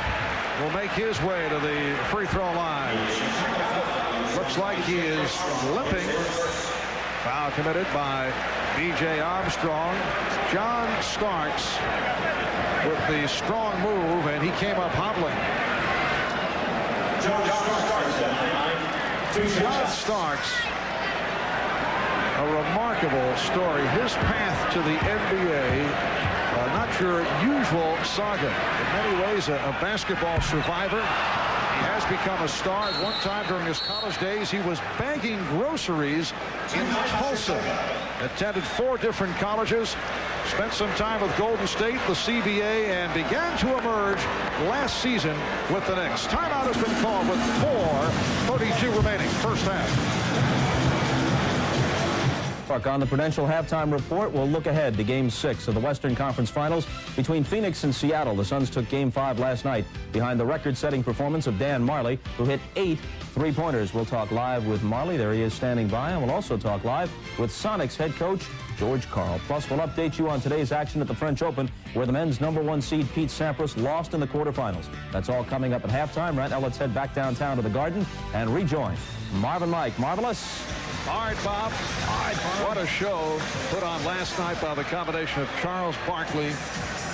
will make his way to the free throw line. Looks like he is limping. Foul committed by B.J. Armstrong. John Starks with the strong move, and he came up hobbling. John Starks, a remarkable story. His path to the NBA, not your usual saga. In many ways, a basketball survivor. He has become a star. At one time during his college days, he was bagging groceries in Tulsa. Attended 4 different colleges. Spent some time with Golden State, the CBA, and began to emerge last season with the Knicks. Timeout has been called with 4:32 remaining, first half. On the Prudential Halftime Report, we'll look ahead to Game 6 of the Western Conference Finals between Phoenix and Seattle. The Suns took Game 5 last night behind the record-setting performance of Dan Marley, who hit 8 3-pointers. We'll talk live with Marley. There he is standing by. And we'll also talk live with Sonics head coach George Karl. Plus, we'll update you on today's action at the French Open, where the men's #1 seed Pete Sampras lost in the quarterfinals. That's all coming up at halftime. Right now, let's head back downtown to the Garden and rejoin Marvin Mike. Marvelous. All right, Bob. What a show put on last night by the combination of Charles Barkley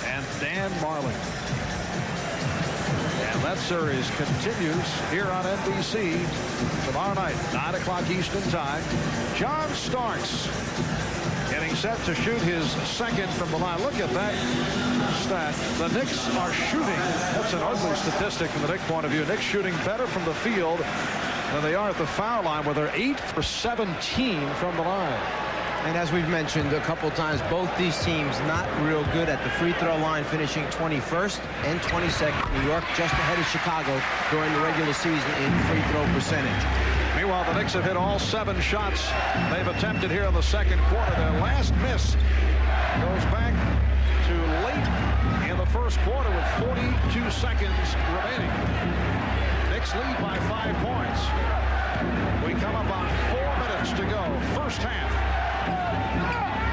and Dan Marley. And that series continues here on NBC tomorrow night, 9 o'clock Eastern time. John Starks getting set to shoot his second from the line. Look at that stat. The Knicks are shooting. That's an ugly statistic from the Knicks point of view. Knicks shooting better from the field than they are at the foul line, where they're 8 for 17 from the line. And as we've mentioned a couple times, both these teams not real good at the free throw line, finishing 21st and 22nd. New York just ahead of Chicago during the regular season in free throw percentage. Meanwhile, the Knicks have hit all 7 shots they've attempted here in the second quarter. Their last miss goes back to late in the first quarter with 42 seconds remaining. Knicks lead by 5 points. We come up on 4 minutes to go. First half.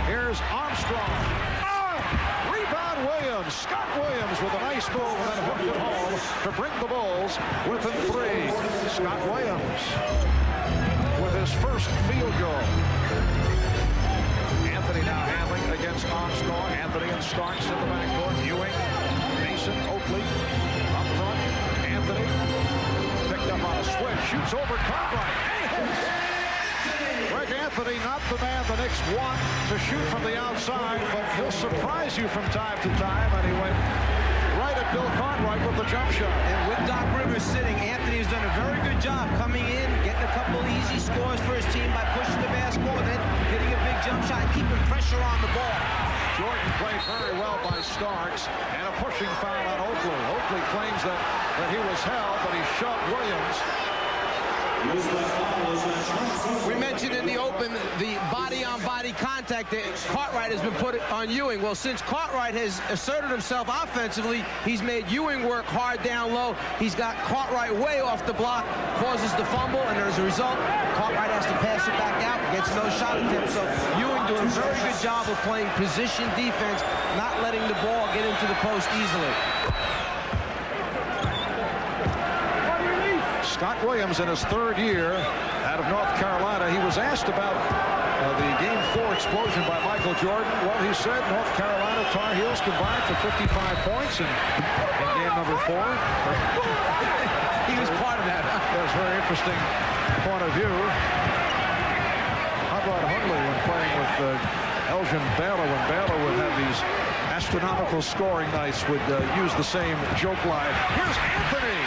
Here's Armstrong. Rebound Williams. Scott Williams with a nice move and then hooked it home to bring the Bulls within 3. Scott Williams with his first field goal. Anthony now handling against Armstrong. Anthony and Starks in the backcourt. Ewing, Mason, Oakley up front. Anthony picked up on a switch. Shoots over Cartwright. Greg Anthony, not the man the Knicks want to shoot from the outside, but he'll surprise you from time to time, and he went right at Bill Cartwright with the jump shot. And with Doc Rivers sitting, Anthony has done a very good job coming in, getting a couple easy scores for his team by pushing the basketball, and then hitting a big jump shot and keeping pressure on the ball. Jordan played very well by Starks, and a pushing foul on Oakley. Oakley claims that he was held, but he shoved Williams. We mentioned in the open the body-on-body contact that Cartwright has been put on Ewing. Well, since Cartwright has asserted himself offensively, he's made Ewing work hard down low. He's got Cartwright way off the block, causes the fumble, and as a result, Cartwright has to pass it back out, gets no shot attempt. So Ewing doing a very good job of playing position defense, not letting the ball get into the post easily. Scott Williams in his 3rd year out of North Carolina. He was asked about the Game 4 explosion by Michael Jordan. Well, he said North Carolina Tar Heels combined for 55 points in game number 4. He was part of that. That was a very interesting point of view. How about Hundley when playing with Elgin Baylor, when Baylor would have these astronomical scoring nights, would use the same joke line. Here's Anthony.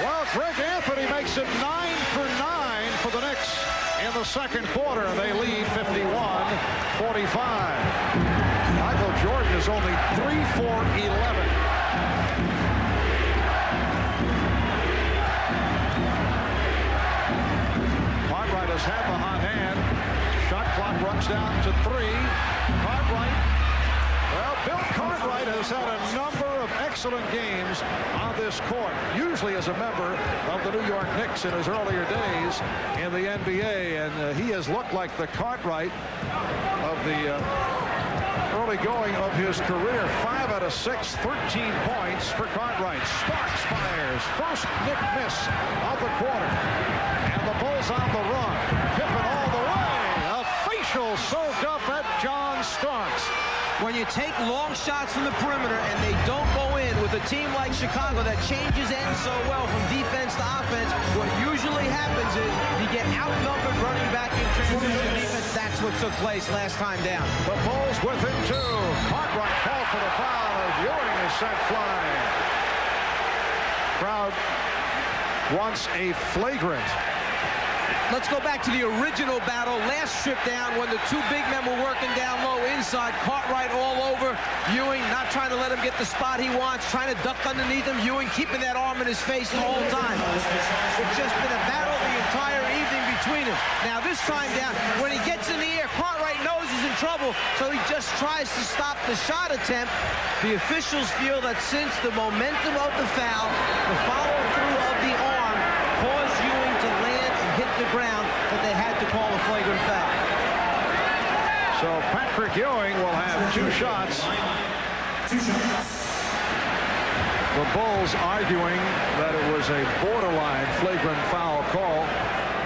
Well, Greg Anthony makes it 9 for 9 for the Knicks in the second quarter. They lead 51-45. Michael Jordan is only 3 for 11. Cartwright has had the hot hand. Shot clock runs down to 3. Cartwright. Well, Bill Cartwright has had a number of excellent games on this court, usually as a member of the New York Knicks in his earlier days in the NBA, and he has looked like the Cartwright of the early going of his career. 5 out of 6, 13 points for Cartwright. Starks fires. First Knick miss of the quarter. And the Bulls on the run. Pippen all the way. official served up at John Starks. When you take long shots from the perimeter and they don't go in with a team like Chicago that changes ends so well from defense to offense, what usually happens is you get outnumbered running back in transition defense. That's what took place last time down. The Bulls within 2. Cartwright called for the foul as Ewing is sent flying. Crowd wants a flagrant. Let's go back to the original battle. Last trip down when the two big men were working down low inside. Cartwright all over Ewing, not trying to let him get the spot he wants, trying to duck underneath him. Ewing keeping that arm in his face the whole time. It's just been a battle the entire evening between them. Now this time down, when he gets in the air, Cartwright knows he's in trouble, so he just tries to stop the shot attempt. The officials feel that since the momentum of the foul, the follow-through of the arm caused Ewing to land and hit the ground, that they had to call a flagrant foul. So Patrick Ewing will have 2 shots. The Bulls arguing that it was a borderline flagrant foul call.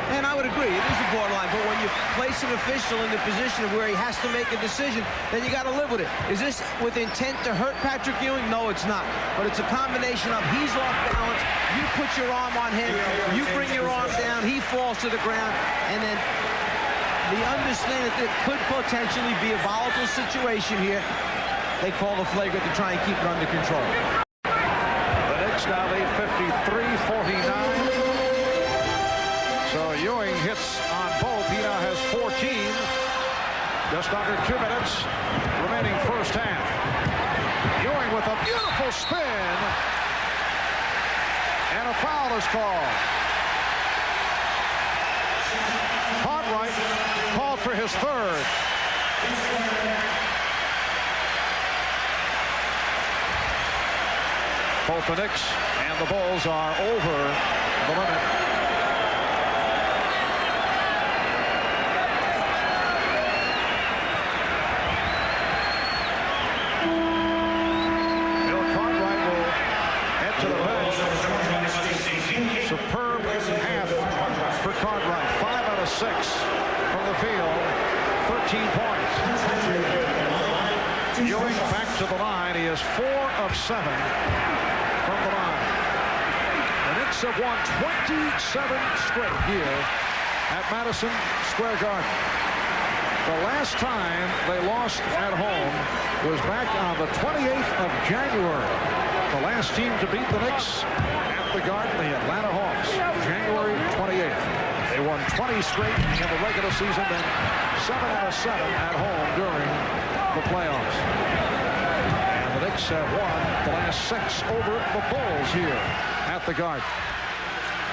And I would agree, it is a borderline, but when you place an official in the position of where he has to make a decision, then you got to live with it. Is this with intent to hurt Patrick Ewing? No, it's not. But it's a combination of he's off balance, you put your arm on him, you bring your arm down, he falls to the ground, and then the understanding that it could potentially be a volatile situation here. They call the flagrant to try and keep it under control. The Knicks now lead 53-49. So Ewing hits on both. He now has 14. Just under 2 minutes remaining first half. Ewing with a beautiful spin. And a foul is called. Cartwright called for his 3rd. Both the Knicks and the Bulls are over the limit. Bill Cartwright will head to the bench. Superb half for Cartwright. 5 out of 6 from the field. 13 points. Ewing back to the line. He is 4 of 7 from the line. The Knicks have won 27 straight here at Madison Square Garden. The last time they lost at home was back on the 28th of January. The last team to beat the Knicks at the Garden, the Atlanta Hawks, January 28th. They won 20 straight in the regular season, then 7 out of 7 at home during the playoffs. And the Knicks have won the last 6 over the Bulls here at the Garden.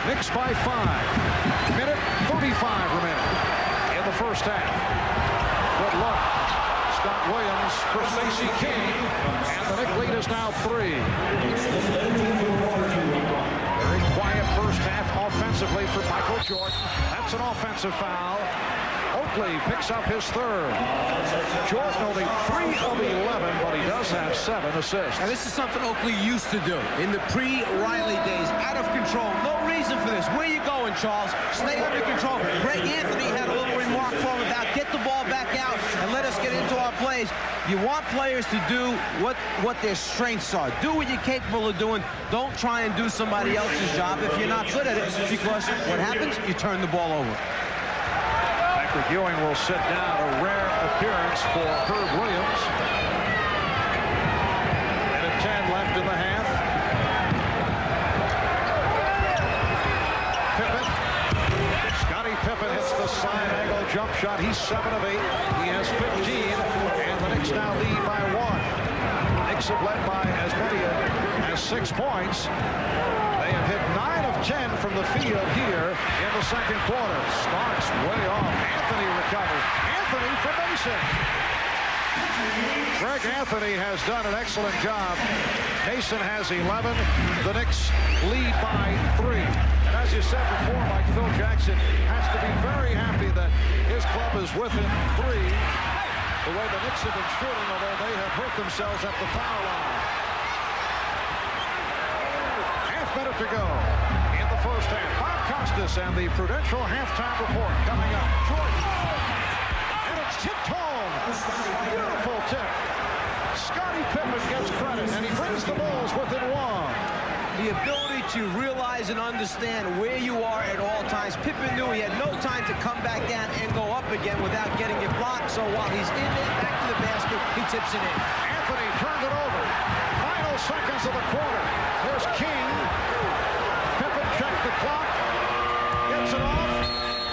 Knicks by 5. Minute 35 remaining in the first half. Good luck. Scott Williams for Stacey King. And the Knicks lead is now 3. Very quiet first half offensively for Michael Jordan. That's an offensive foul. Oakley picks up his 3rd. Jordan only 3 of 11, but he does have 7 assists. Now, this is something Oakley used to do in the pre-Riley days. Out of control. No reason for this. Where you going, Charles? Stay under control. Greg Anthony had a little remark for him about get the ball back out and let us get into our plays. You want players to do what their strengths are. Do what you're capable of doing. Don't try and do somebody else's job if you're not good at it, because what happens? You turn the ball over. Patrick Ewing will sit down. A rare appearance for Herb Williams. Minute 10 left in the half. Pippen. Scottie Pippen hits the side angle jump shot. He's 7 of 8. He has 15. And the Knicks now lead by 1. The Knicks have led by as many as 6 points. They have hit 9 of 10 from the field here in the second quarter. Starks way off. Anthony recovers. Anthony for Mason. Greg Anthony has done an excellent job. Mason has 11. The Knicks lead by 3. And as you said before, Mike, Phil Jackson has to be very happy that his club is within 3. The way the Knicks have been shooting, although they have hurt themselves at the foul line. Half minute to go in the first half. Bob Costas and the Prudential halftime report coming up. Jordan. And it's the ability to realize and understand where you are at all times. Pippen knew he had no time to come back down and go up again without getting it blocked. So while he's in it, back to the basket, he tips it in. Anthony turned it over. Final seconds of the quarter. Here's King. Pippen checked the clock. Gets it off.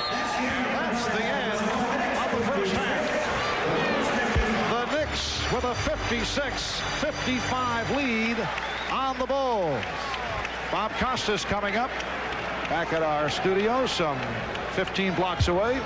That's the end of the first half. The Knicks with a 56-55 lead on the Bulls. Bob Costas coming up back at our studio, some 15 blocks away.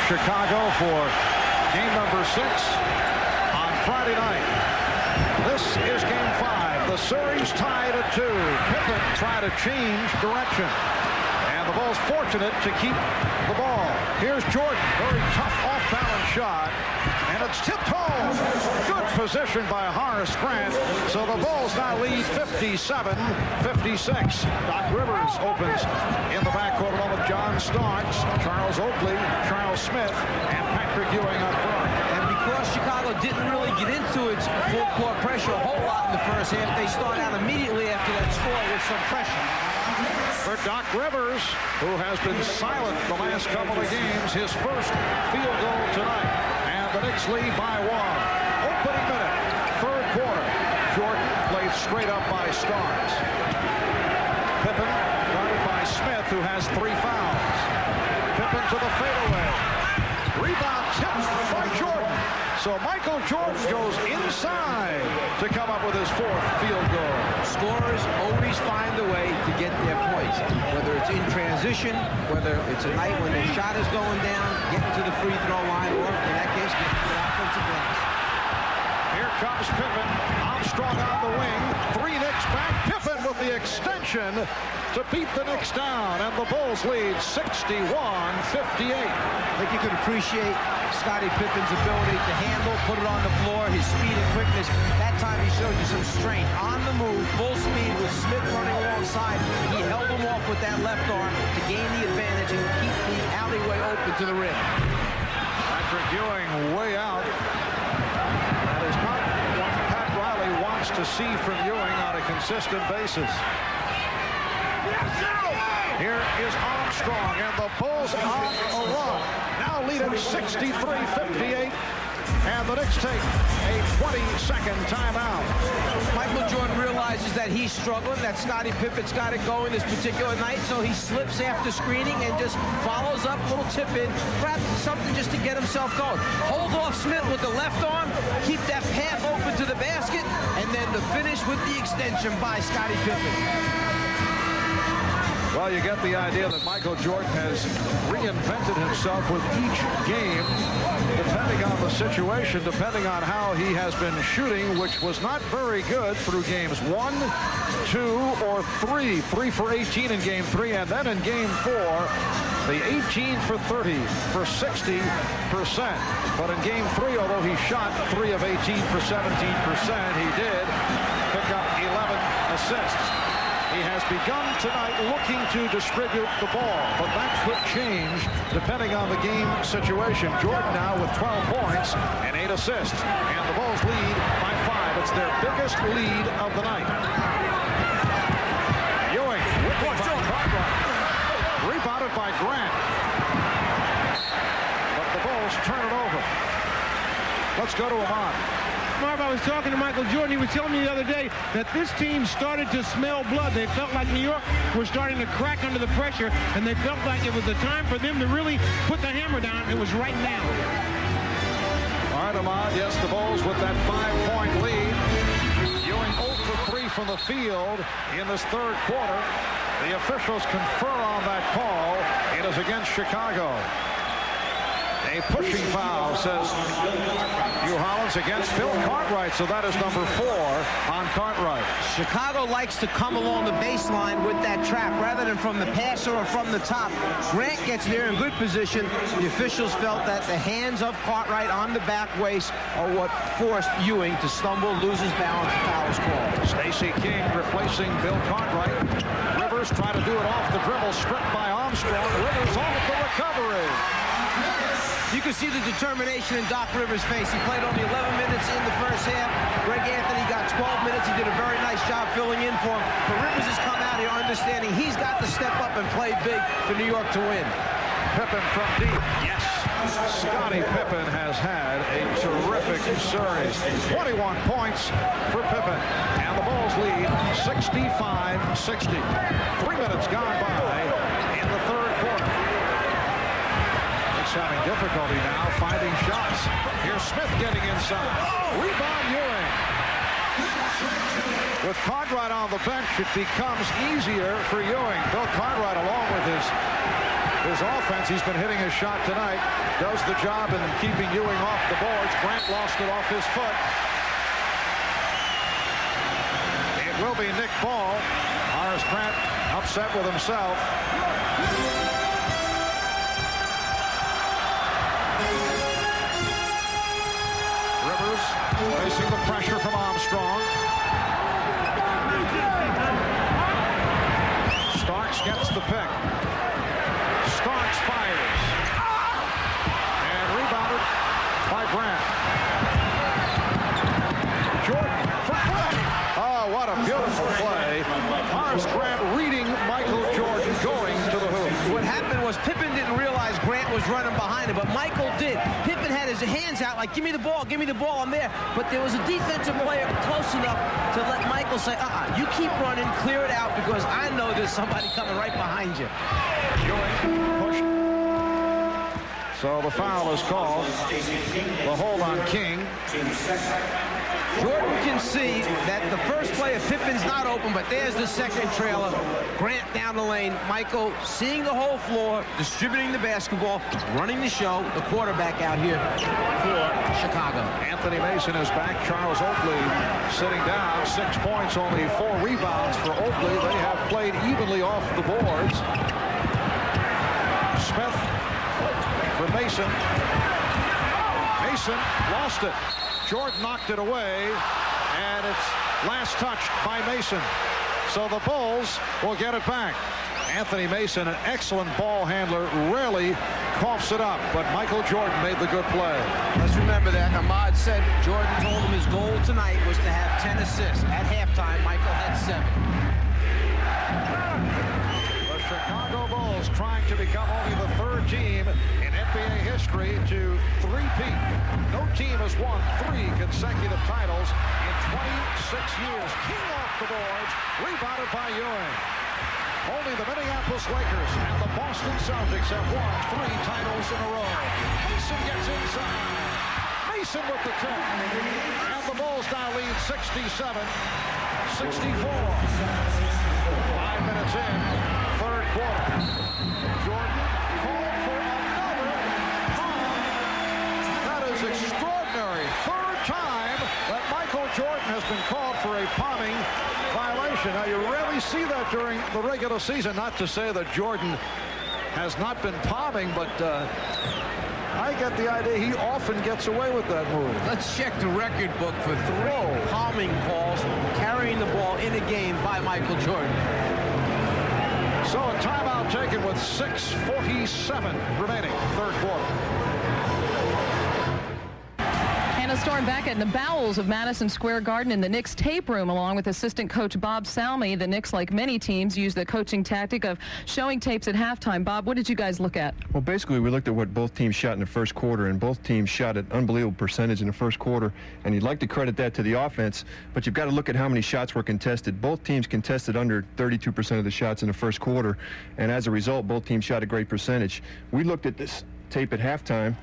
Chicago for game number 6 on Friday night. This is game 5. The series tied at 2. Pippen tried to change direction. And the Bulls fortunate to keep the ball. Here's Jordan. Very tough off-balance shot. And it's tipped home. Good position by Horace Grant. So the Bulls now lead 57-56. Doc Rivers opens in the backcourt along with John Starks, Charles Oakley, Charles Smith, and Patrick Ewing up front. And because Chicago didn't really get into its full court pressure a whole lot in the first half, they start out immediately after that score with some pressure. For Doc Rivers, who has been silent the last couple of games, his first field goal tonight. And the Knicks lead by 1. Opening minute, third quarter. Jordan played straight up by Starks. Pippen guarded by Smith, who has 3 fouls. Pippen to the fadeaway. Rebound tipped by Jordan. So Michael Jordan goes inside to come up with his 4th field goal. Scorers always find a way to get their points, whether it's in transition, whether it's a night when the shot is going down, getting to the free throw line, or in that case, getting to the offensive glass. Here comes Pippen. Armstrong on the wing. 3 Knicks back. Pippen with the extension to beat the Knicks down, and the Bulls lead 61-58. I think you could appreciate Scottie Pippen's ability to handle, put it on the floor, his speed and quickness. That time he showed you some strength. On the move, full speed with Smith running alongside. He held him off with that left arm to gain the advantage and keep the alleyway open to the rim. Patrick Ewing way out. That is not what Pat Riley wants to see from Ewing on a consistent basis. Here is Armstrong, and the Bulls on a run. Now leading 63-58, and the Knicks take a 20-second timeout. Michael Jordan realizes that he's struggling, that Scottie Pippen's got it going this particular night, so he slips after screening and just follows up, little tip in, perhaps something just to get himself going. Hold off Smith with the left arm, keep that path open to the basket, and then the finish with the extension by Scottie Pippen. Well, you get the idea that Michael Jordan has reinvented himself with each game, depending on the situation, depending on how he has been shooting, which was not very good through games 1, 2, or 3. 3 for 18 in game 3, and then in game 4, the 18 for 30 for 60%. But in game 3, although he shot 3 of 18 for 17%, he did pick up 11 assists. He has begun tonight looking to distribute the ball, but that could change depending on the game situation. Jordan now with 12 points and 8 assists, and the Bulls lead by 5. It's their biggest lead of the night. Ewing, rebounded by Grant. But the Bulls turn it over. Let's go to Ahmad. Marv, I was talking to Michael Jordan. He was telling me the other day that this team started to smell blood. They felt like New York was starting to crack under the pressure, and they felt like it was the time for them to really put the hammer down. It was right now. All right, Ahmad. Yes, the Bulls with that 5-point lead. Ewing 0 for 3 from the field in this third quarter. The officials confer on that call. It is against Chicago. A pushing foul, says Hugh Hollins, against Bill Cartwright. So that is number 4 on Cartwright. Chicago likes to come along the baseline with that trap rather than from the passer or from the top. Grant gets there in good position. The officials felt that the hands of Cartwright on the back waist are what forced Ewing to stumble, lose his balance, foul was called. Stacey King replacing Bill Cartwright. Rivers trying to do it off the dribble, stripped by Armstrong. Rivers on the recovery. You can see the determination in Doc Rivers' face. He played only 11 minutes in the first half. Greg Anthony got 12 minutes. He did a very nice job filling in for him. But Rivers has come out here understanding he's got to step up and play big for New York to win. Pippen from deep. Yes. Scottie Pippen has had a terrific series. 21 points for Pippen. And the Bulls lead 65-60. 3 minutes gone by in the third quarter. Having difficulty now finding shots. Here's Smith getting inside. Rebound Ewing. With Cartwright on the bench, it becomes easier for Ewing. Bill Cartwright, along with his offense, he's been hitting his shot tonight, does the job in keeping Ewing off the boards. Grant lost it off his foot. It will be Nick Ball. Horace Grant upset with himself. Facing the pressure from Armstrong. Starks gets the pick. Starks fires. And rebounded by Grant. Jordan for Grant. Oh, what a beautiful play. Horace Grant reading Michael Jordan going to the hoop. What happened was Pippen didn't realize Grant was running behind him, but Michael did. Pippen had his hands out like, give me the ball, I'm there. But there was a defensive player close enough to let Michael say, you keep running, clear it out, because I know there's somebody coming right behind you. Pushed. So the foul is called. The hold on King. Jordan can see that the first play of Pippen's not open, but there's the second trailer. Grant down the lane. Michael seeing the whole floor, distributing the basketball, running the show. The quarterback out here for Chicago. Anthony Mason is back. Charles Oakley sitting down. 6 points, only 4 rebounds for Oakley. They have played evenly off the boards. Smith for Mason. Mason lost it. Jordan knocked it away, and it's last touched by Mason. So the Bulls will get it back. Anthony Mason, an excellent ball handler, rarely coughs it up, but Michael Jordan made the good play. Let's remember that. Ahmad said Jordan told him his goal tonight was to have 10 assists. At halftime, Michael had 7. The Chicago Bulls trying to become only the 3rd team in NBA history to three-peat. No team has won 3 consecutive titles in 26 years. King off the boards, rebounded by Ewing. Only the Minneapolis Lakers and the Boston Celtics have won 3 titles in a row. Mason gets inside. Mason with the tip. And the Bulls now lead 67-64. 5 minutes in, third quarter. Jordan called for another foul. That is extraordinary. 3rd time that Michael Jordan has been called for a palming violation. Now, you rarely see that during the regular season. Not to say that Jordan has not been palming, but I get the idea he often gets away with that move. Let's check the record book for 3 palming calls carrying the ball in a game by Michael Jordan. So a timeout taken with 6:47 remaining, third quarter. And a storm back at the bowels of Madison Square Garden in the Knicks tape room, along with assistant coach Bob Salmi. The Knicks, like many teams, use the coaching tactic of showing tapes at halftime. Bob, what did you guys look at? Well, basically, we looked at what both teams shot in the first quarter, and both teams shot at unbelievable percentage in the first quarter. And you'd like to credit that to the offense, but you've got to look at how many shots were contested. Both teams contested under 32% of the shots in the first quarter, and as a result, both teams shot a great percentage. We looked at this tape at halftime,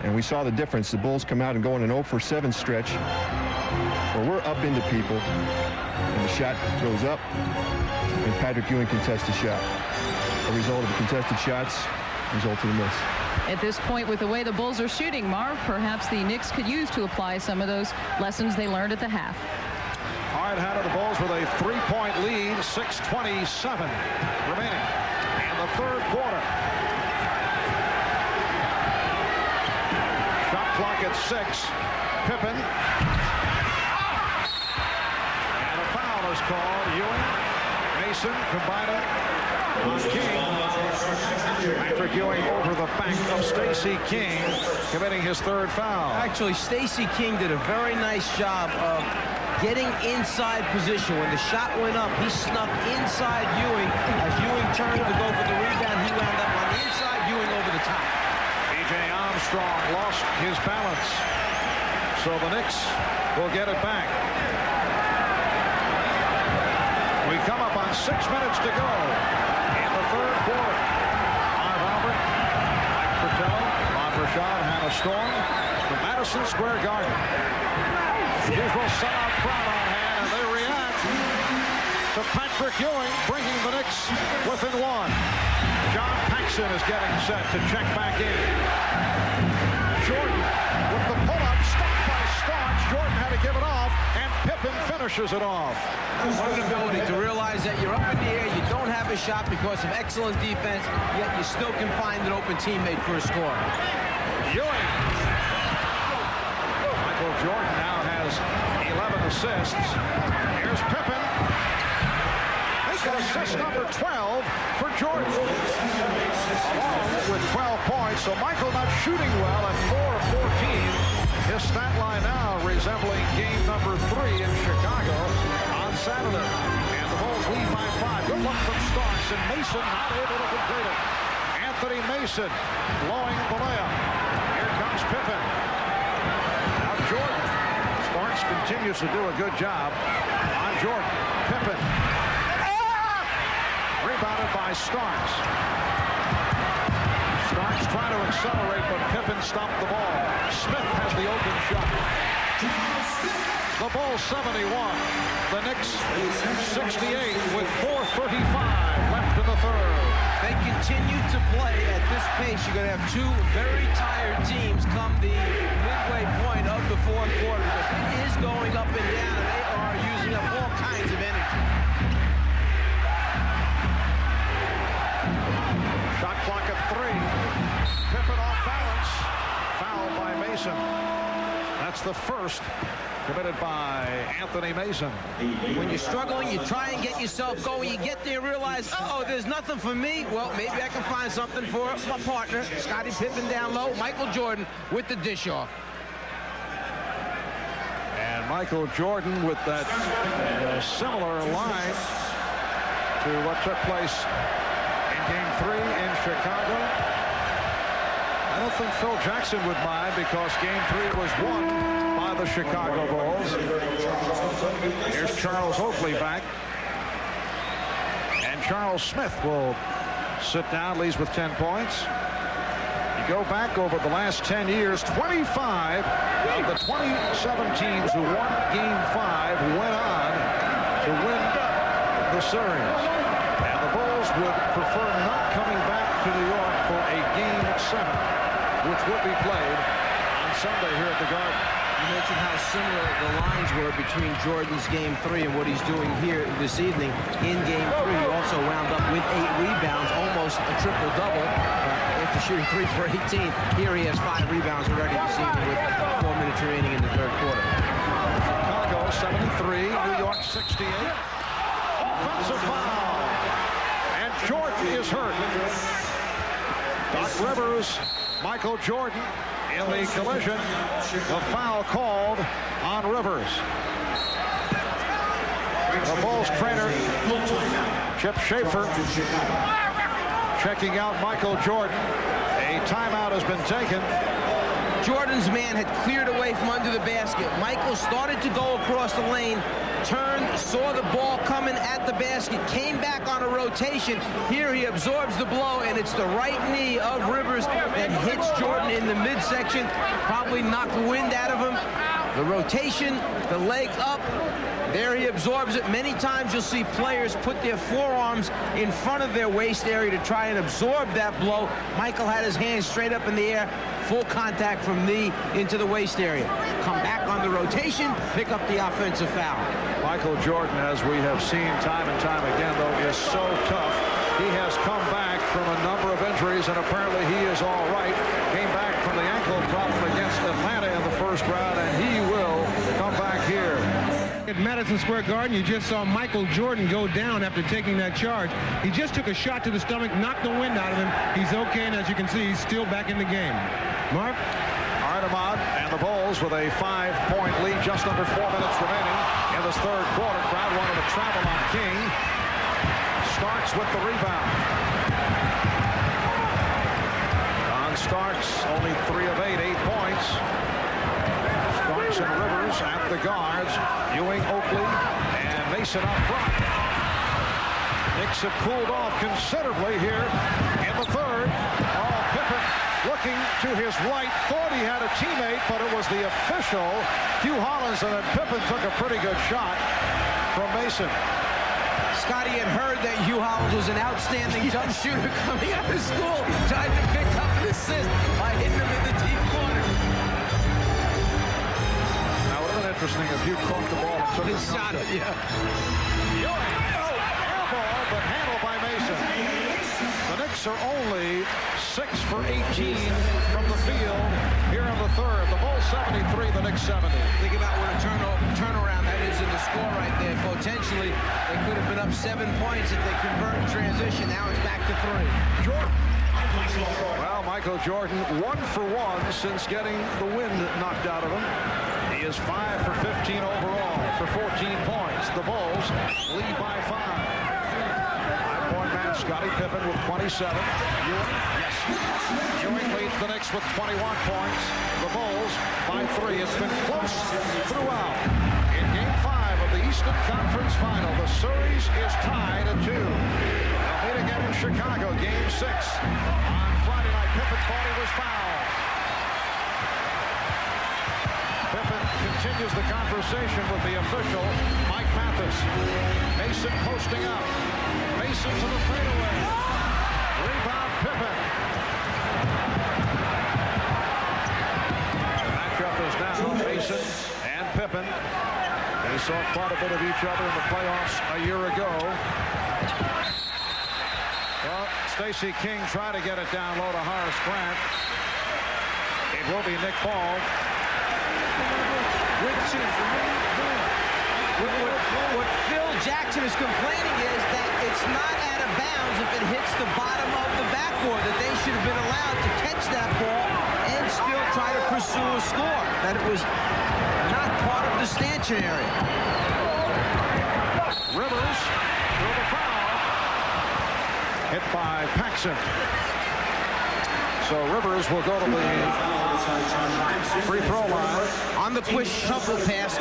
and we saw the difference. The Bulls come out and go on an 0-for-7 stretch where we're up into people, and the shot goes up, and Patrick Ewing contests the shot. The result of the contested shots results in a miss. At this point, with the way the Bulls are shooting, Marv, perhaps the Knicks could use to apply some of those lessons they learned at the half. Hard hat of the Bulls with a 3-point lead, 6:27 remaining in the third quarter. Shot clock at 6. Pippen. And a foul is called. Ewing, Mason combining on King. Patrick Ewing over the back of Stacey King, committing his third foul. Actually, Stacey King did a very nice job of getting inside position. When the shot went up, he snuck inside Ewing. As Ewing turned to go for the rebound, he wound up on the inside, Ewing over the top. B.J. Armstrong lost his balance, so the Knicks will get it back. We come up on 6 minutes to go in the third quarter. Marv Albert, Mike Fratello, Ron Rashad, Hannah Storm from Madison Square Garden. The usual sellout crowd on hand, and they react to Patrick Ewing bringing the Knicks within 1. John Paxson is getting set to check back in. Jordan with the pull-up, stopped by Starks. Jordan had to give it off, and Pippen finishes it off. What an ability to realize that you're up in the air, you don't have a shot because of excellent defense, yet you still can find an open teammate for a score. Ewing. Michael Jordan now has 11 assists. Here's Pippen. Assist number 12 for Jordan. Along with 12 points, so Michael not shooting well at 4 of 14. His stat line now resembling game number 3 in Chicago on Saturday. And the Bulls lead by 5. Good look from Starks, and Mason not able to complete it. Anthony Mason blowing the layup. Here comes Pippen. Now Jordan. Starks continues to do a good job on Jordan. Pippen. Rebounded by Starks. Starks trying to accelerate, but Pippen stopped the ball. Smith has the open shot. The Bulls 71. The Knicks 68 with 4:35 left in the third. They continue to play at this pace. You're going to have two very tired teams come the midway point of the fourth quarter because it is going up and down, and they are using up all kinds of energy. Shot clock at 3. Pippen off balance. Foul by Mason. That's the first committed by Anthony Mason. When you're struggling, you try and get yourself going. You get there and realize, oh, there's nothing for me. Well, maybe I can find something for my partner. Scottie Pippen down low. Michael Jordan with the dish off. And Michael Jordan with that similar line to what took place Game 3 in Chicago. I don't think Phil Jackson would mind because Game 3 was won by the Chicago Bulls. Here's Charles Oakley back. And Charles Smith will sit down, leads with 10 points. You go back over the last 10 years, 25 of the 27 teams who won Game 5 went on to win the series. Bulls would prefer not coming back to New York for a Game 7, which would be played on Sunday here at the Garden. You mentioned how similar the lines were between Jordan's Game 3 and what he's doing here this evening in Game 3. He also wound up with 8 rebounds, almost a triple-double. After shooting 3 for 18, here he has 5 rebounds already this evening with 4 minutes remaining in the third quarter. Chicago 73, New York 68. Offensive foul. Jordan is hurt. Doc Rivers, Michael Jordan in the collision. A foul called on Rivers. The Bulls trainer, Chip Schaefer, checking out Michael Jordan. A timeout has been taken. Jordan's man had cleared away from under the basket. Michael started to go across the lane, turned, saw the ball coming at the basket, came back on a rotation. Here he absorbs the blow, and it's the right knee of Rivers that hits Jordan in the midsection, probably knocked the wind out of him. The rotation, the leg up, there he absorbs it. Many times you'll see players put their forearms in front of their waist area to try and absorb that blow. Michael had his hands straight up in the air, full contact from knee into the waist area. Come back on the rotation, pick up the offensive foul. Michael Jordan, as we have seen time and time again, though, is so tough. He has come back from a number of injuries, and apparently he is all right. Came back from the ankle problem against Atlanta in the first round, and he will come back here. At Madison Square Garden, you just saw Michael Jordan go down after taking that charge. He just took a shot to the stomach, knocked the wind out of him. He's okay, and as you can see, he's still back in the game. Mark? All right, Ahmad, and the Bulls with a 5-point lead, just under 4 minutes remaining in this third quarter. Crowd wanted to travel on King. Starks with the rebound. Don Starks, only 3 of 8, 8 points. Starks and Rivers at the guards. Ewing, Oakley, and Mason up front. Knicks have cooled off considerably here in the third. Oh, Pippen looking to his right. Thought he had a teammate, but it was the official, Hugh Hollins, and then Pippen took a pretty good shot from Mason. Scotty had heard that Hugh Hollins was an outstanding jump shooter coming out of school, tried to pick up an assist by hitting him in the deep corner. Now, it would have been interesting if Hugh caught the ball and took a shot it, yeah. Ewing, air ball, but handled by Mason. The Knicks are only 6 for 18 from the field here in the third. The Bulls 73, the Knicks 70. Think about what a turnaround that is in the score right there. Potentially, they could have been up 7 points if they convert in transition. Now it's back to 3. Jordan. Well, Michael Jordan, 1 for 1 since getting the wind knocked out of him. He is 5 for 15 overall for 14 points. The Bulls lead by 5. 5-point man Scottie Pippen with 27. Ewing leads the Knicks with 21 points. The Bulls by 3. It's been close throughout. In Game 5 of the Eastern Conference Final, the series is tied at 2. They'll meet again in Chicago, Game 6. On Friday night, Pippen thought he was fouled. Pippen continues the conversation with the official, Mike Mathis. Mason posting up. Mason to the fadeaway. Rebound, Pippen. The matchup is now Mason and Pippen. They saw quite a bit of each other in the playoffs a year ago. Well, Stacey King tried to get it down low to Horace Grant. It will be Nick Ball. What Phil Jackson is complaining is that it's not out of bounds if it hits the bottom of the backboard, that they should have been allowed to catch that ball and still try to pursue a score, that it was not part of the stanchion area. Rivers through the foul. Hit by Paxson. So Rivers will go to the free throw line. On the quick shuffle pass,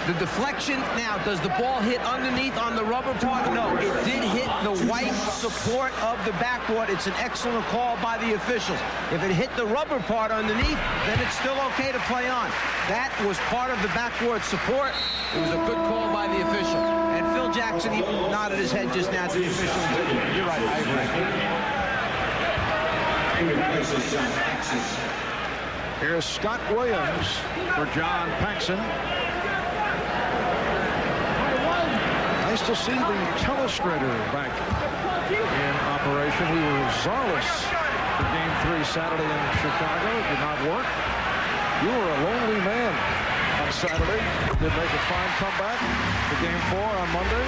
the deflection, now, does the ball hit underneath on the rubber part? No, it did hit the white support of the backboard. It's an excellent call by the officials. If it hit the rubber part underneath, then it's still okay to play on. That was part of the backboard support. It was a good call by the official. And Phil Jackson, he nodded his head just now to the official. You're right, I agree. Here's Scott Williams for John Paxson. Nice to see the telestrator back in operation. We were czarless for Game 3 Saturday in Chicago. It did not work. You were a lonely man on Saturday. Did make a fine comeback to Game 4 on Monday.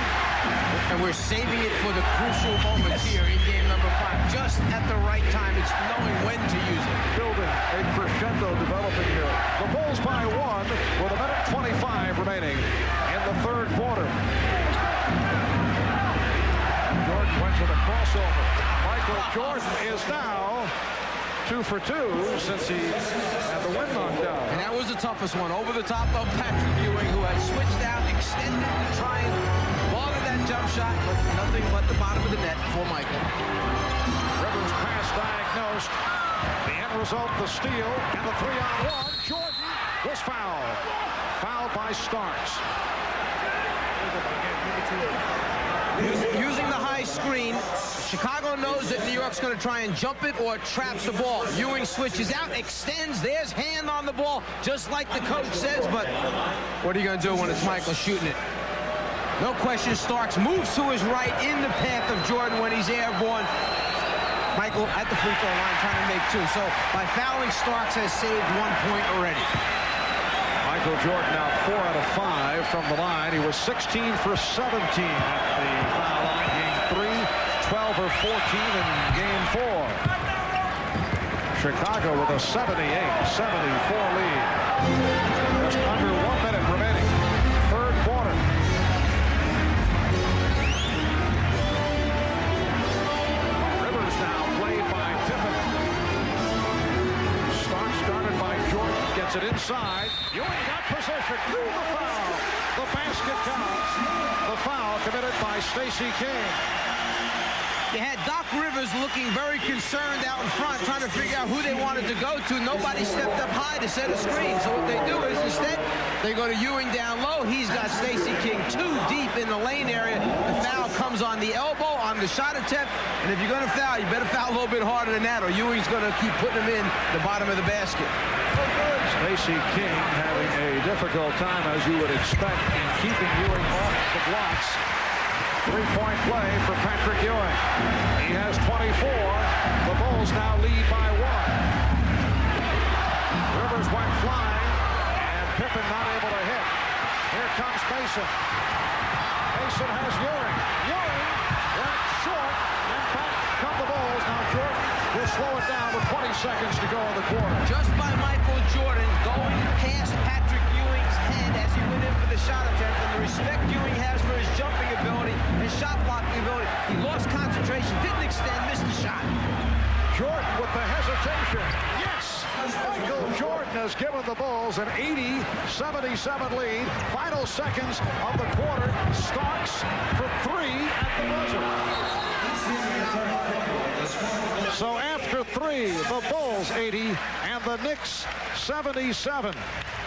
And we're saving it for the crucial moments here in Game number 5. Just at the right time. It's knowing when to use it. Building a crescendo developing here. The Bulls by 1 with 1:25 remaining in the third quarter. Jordan went to the crossover. Michael Jordan is now 2 for 2 since he had the wind knocked out. And that was the toughest one. Over the top of Patrick Ewing, who had switched out, extended to try and ball to that jump shot, but nothing but the bottom of the net for Michael. Rivers pass diagnosed. The end result, the steal and the 3-on-1. Jordan was fouled. Fouled by Starks. Using the high screen, Chicago knows that New York's going to try and jump it or traps the ball. Ewing switches out, extends, there's hand on the ball, just like the coach says, but what are you going to do when it's Michael shooting it? No question, Starks moves to his right in the path of Jordan when he's airborne. Michael at the free throw line trying to make two. So by fouling, Starks has saved 1 point already. Michael Jordan now 4 out of 5 from the line. He was 16 for 17 at the foul line. Game 3, 12 or 14 in game 4. Chicago with a 78-74 lead. Just under 1 minute remaining. Third quarter. Rivers now played by Pippen. Starks started by Jordan. Gets it inside. Ewing got possession through the foul. The basket counts. The foul committed by Stacey King. You had Doc Rivers looking very concerned out in front, trying to figure out who they wanted to go to. Nobody stepped up high to set a screen. So what they do is instead, they go to Ewing down low. He's got Stacey King too deep in the lane area. The foul comes on the elbow, on the shot attempt. And if you're going to foul, you better foul a little bit harder than that, or Ewing's going to keep putting him in the bottom of the basket. Stacey King having a difficult time, as you would expect, in keeping Ewing off the blocks. Three-point play for Patrick Ewing. He has 24. The Bulls now lead by 1. Rivers went flying, and Pippen not able to hit. Here comes Mason. Mason has Ewing. Ewing went short, and back come the Bulls. Now Jordan will slow it down with 20 seconds to go in the quarter. Just by Michael Jordan going past Patrick Ewing's head as he went in for the shot attempt, and the respect Ewing has for his jumping ability and shot blocking ability. He lost concentration, didn't extend, missed the shot. Jordan with the hesitation. Yes! Michael Jordan has given the Bulls an 80-77 lead. Final seconds of the quarter. Starks for 3 at the buzzer. So after 3, the Bulls 80 and the Knicks 77.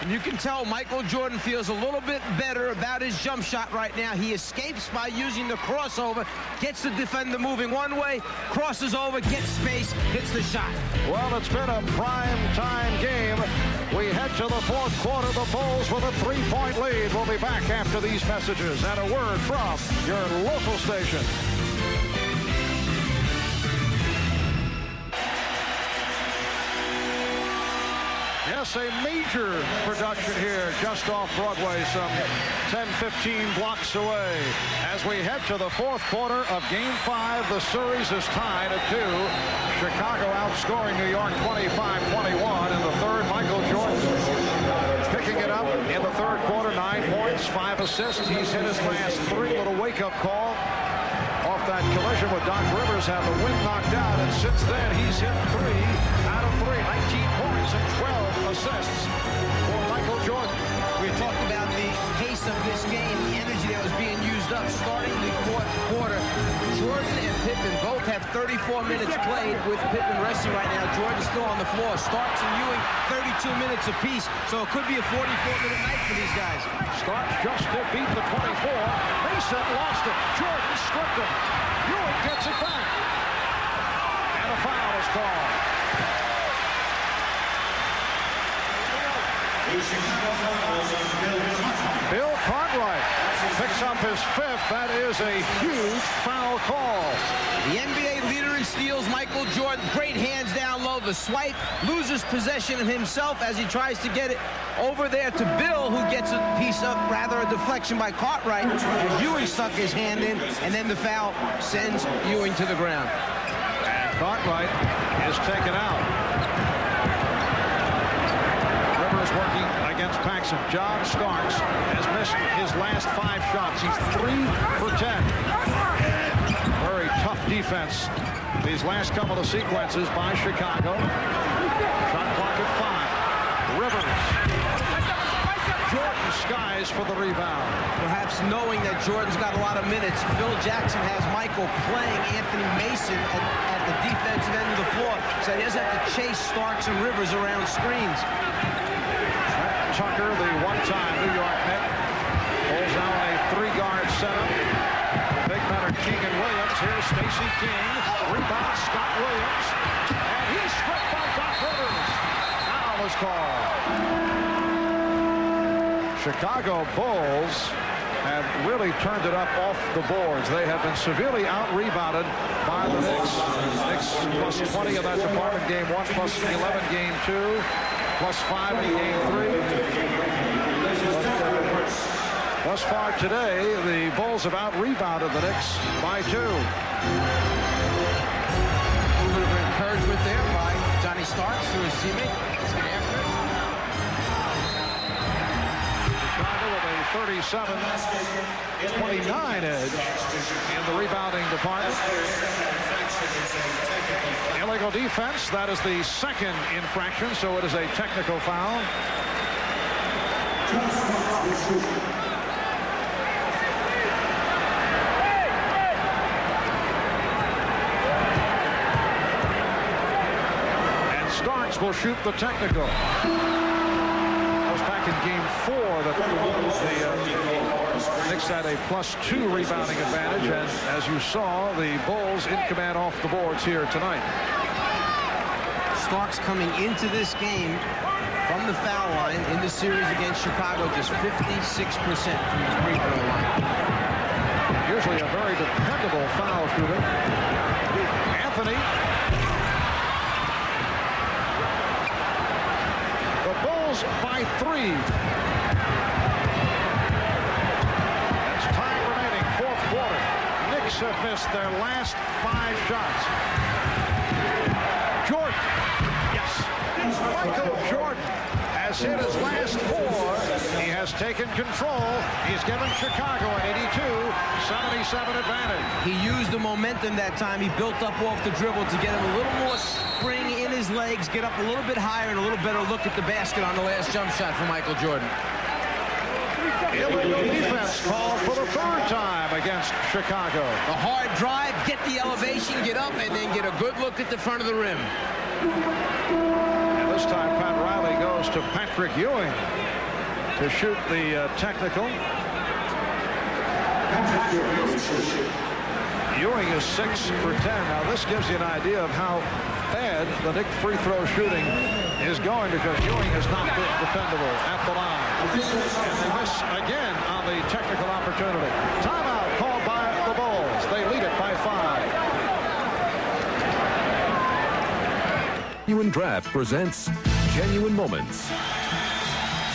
And you can tell Michael Jordan feels a little bit better about his jump shot right now. He escapes by using the crossover, gets the defender moving one way, crosses over, gets space, hits the shot. Well, it's been a prime time game. We head to the fourth quarter. The Bulls with a 3-point lead. We'll be back after these messages and a word from your local station. Yes, a major production here just off Broadway, some 10-15 blocks away. As we head to the fourth quarter of Game 5, the series is tied at 2. Chicago outscoring New York 25-21. In the third, Michael Jordan picking it up in the third quarter, 9 points, 5 assists. He's hit his last 3. Little wake-up call off that collision with Doc Rivers, had the wind knocked out, and since then he's hit 3 out of 3, 19 points and 12 assists for Michael Jordan. We talked about the pace of this game, the energy that was being used up starting the fourth quarter. Jordan and Pippen both have 34 minutes played, with Pippen resting right now. Jordan's still on the floor. Starks and Ewing 32 minutes apiece, so it could be a 44-minute night for these guys. Starks just did beat the 24. Mason lost it. Jordan stripped him. Ewing gets it back. And a foul is called. Bill Cartwright picks up his 5th. That is a huge foul call. The NBA leader in steals, Michael Jordan. Great hands down low. The swipe, loses possession of himself as he tries to get it over there to Bill, who gets a piece of, rather, a deflection by Cartwright. Ewing stuck his hand in, and then the foul sends Ewing to the ground. And Cartwright is taken out. Rivers working against Paxson. John Starks has missed his last 5 shots. He's 3 for 10. Very tough defense these last couple of sequences by Chicago. Shot clock at 5. Rivers. Jordan skies for the rebound. Perhaps knowing that Jordan's got a lot of minutes, Phil Jackson has Michael playing Anthony Mason at the defensive end of the floor, so he doesn't have to chase Starks and Rivers around screens. Tucker, the one-time New York Knick. Bulls now in a three-guard setup. Big men are King and Williams. Here's Stacey King. Rebound, Scott Williams. And he's stripped by Doc Rivers. Foul is called. Chicago Bulls have really turned it up off the boards. They have been severely out-rebounded by the Knicks. Knicks plus 20 in that department, game 1, plus 11 game 2, plus 5 in game 3. Thus far today, the Bulls have out-rebounded the Knicks by 2. A little bit of encouragement there by Johnny Starks to his teammate. Let's get after it. Chicago with a 37-29 edge in the rebounding department. Illegal defense, that is the second infraction, so it is a technical foul. And Starks will shoot the technical. Back in game 4 that the Knicks had a +2 rebounding advantage, and as you saw, the Bulls in command off the boards here tonight. Starks coming into this game from the foul line in the series against Chicago, just 56% from the free throw line. Usually a very dependable foul shooter. Anthony. By 3. That's time remaining, fourth quarter. Knicks have missed their last 5 shots. Jordan. Yes. Michael Jordan has hit his last 4. He has taken control. He's given Chicago an 82-77 advantage. He used the momentum that time. He built up off the dribble to get him a little more spring in his legs, get up a little bit higher, and a little better look at the basket on the last jump shot for Michael Jordan. Illegal defense called for the 3rd time against Chicago. A hard drive, get the elevation, get up, and then get a good look at the front of the rim. And this time Pat Riley goes to Patrick Ewing to shoot the technical. Ewing is 6 for 10. Now this gives you an idea of how bad the Knicks free throw shooting is going, because Ewing has not been dependable at the line. And they miss again on the technical opportunity. Timeout called by the Bulls. They lead it by 5. Genuine Draft presents Genuine Moments.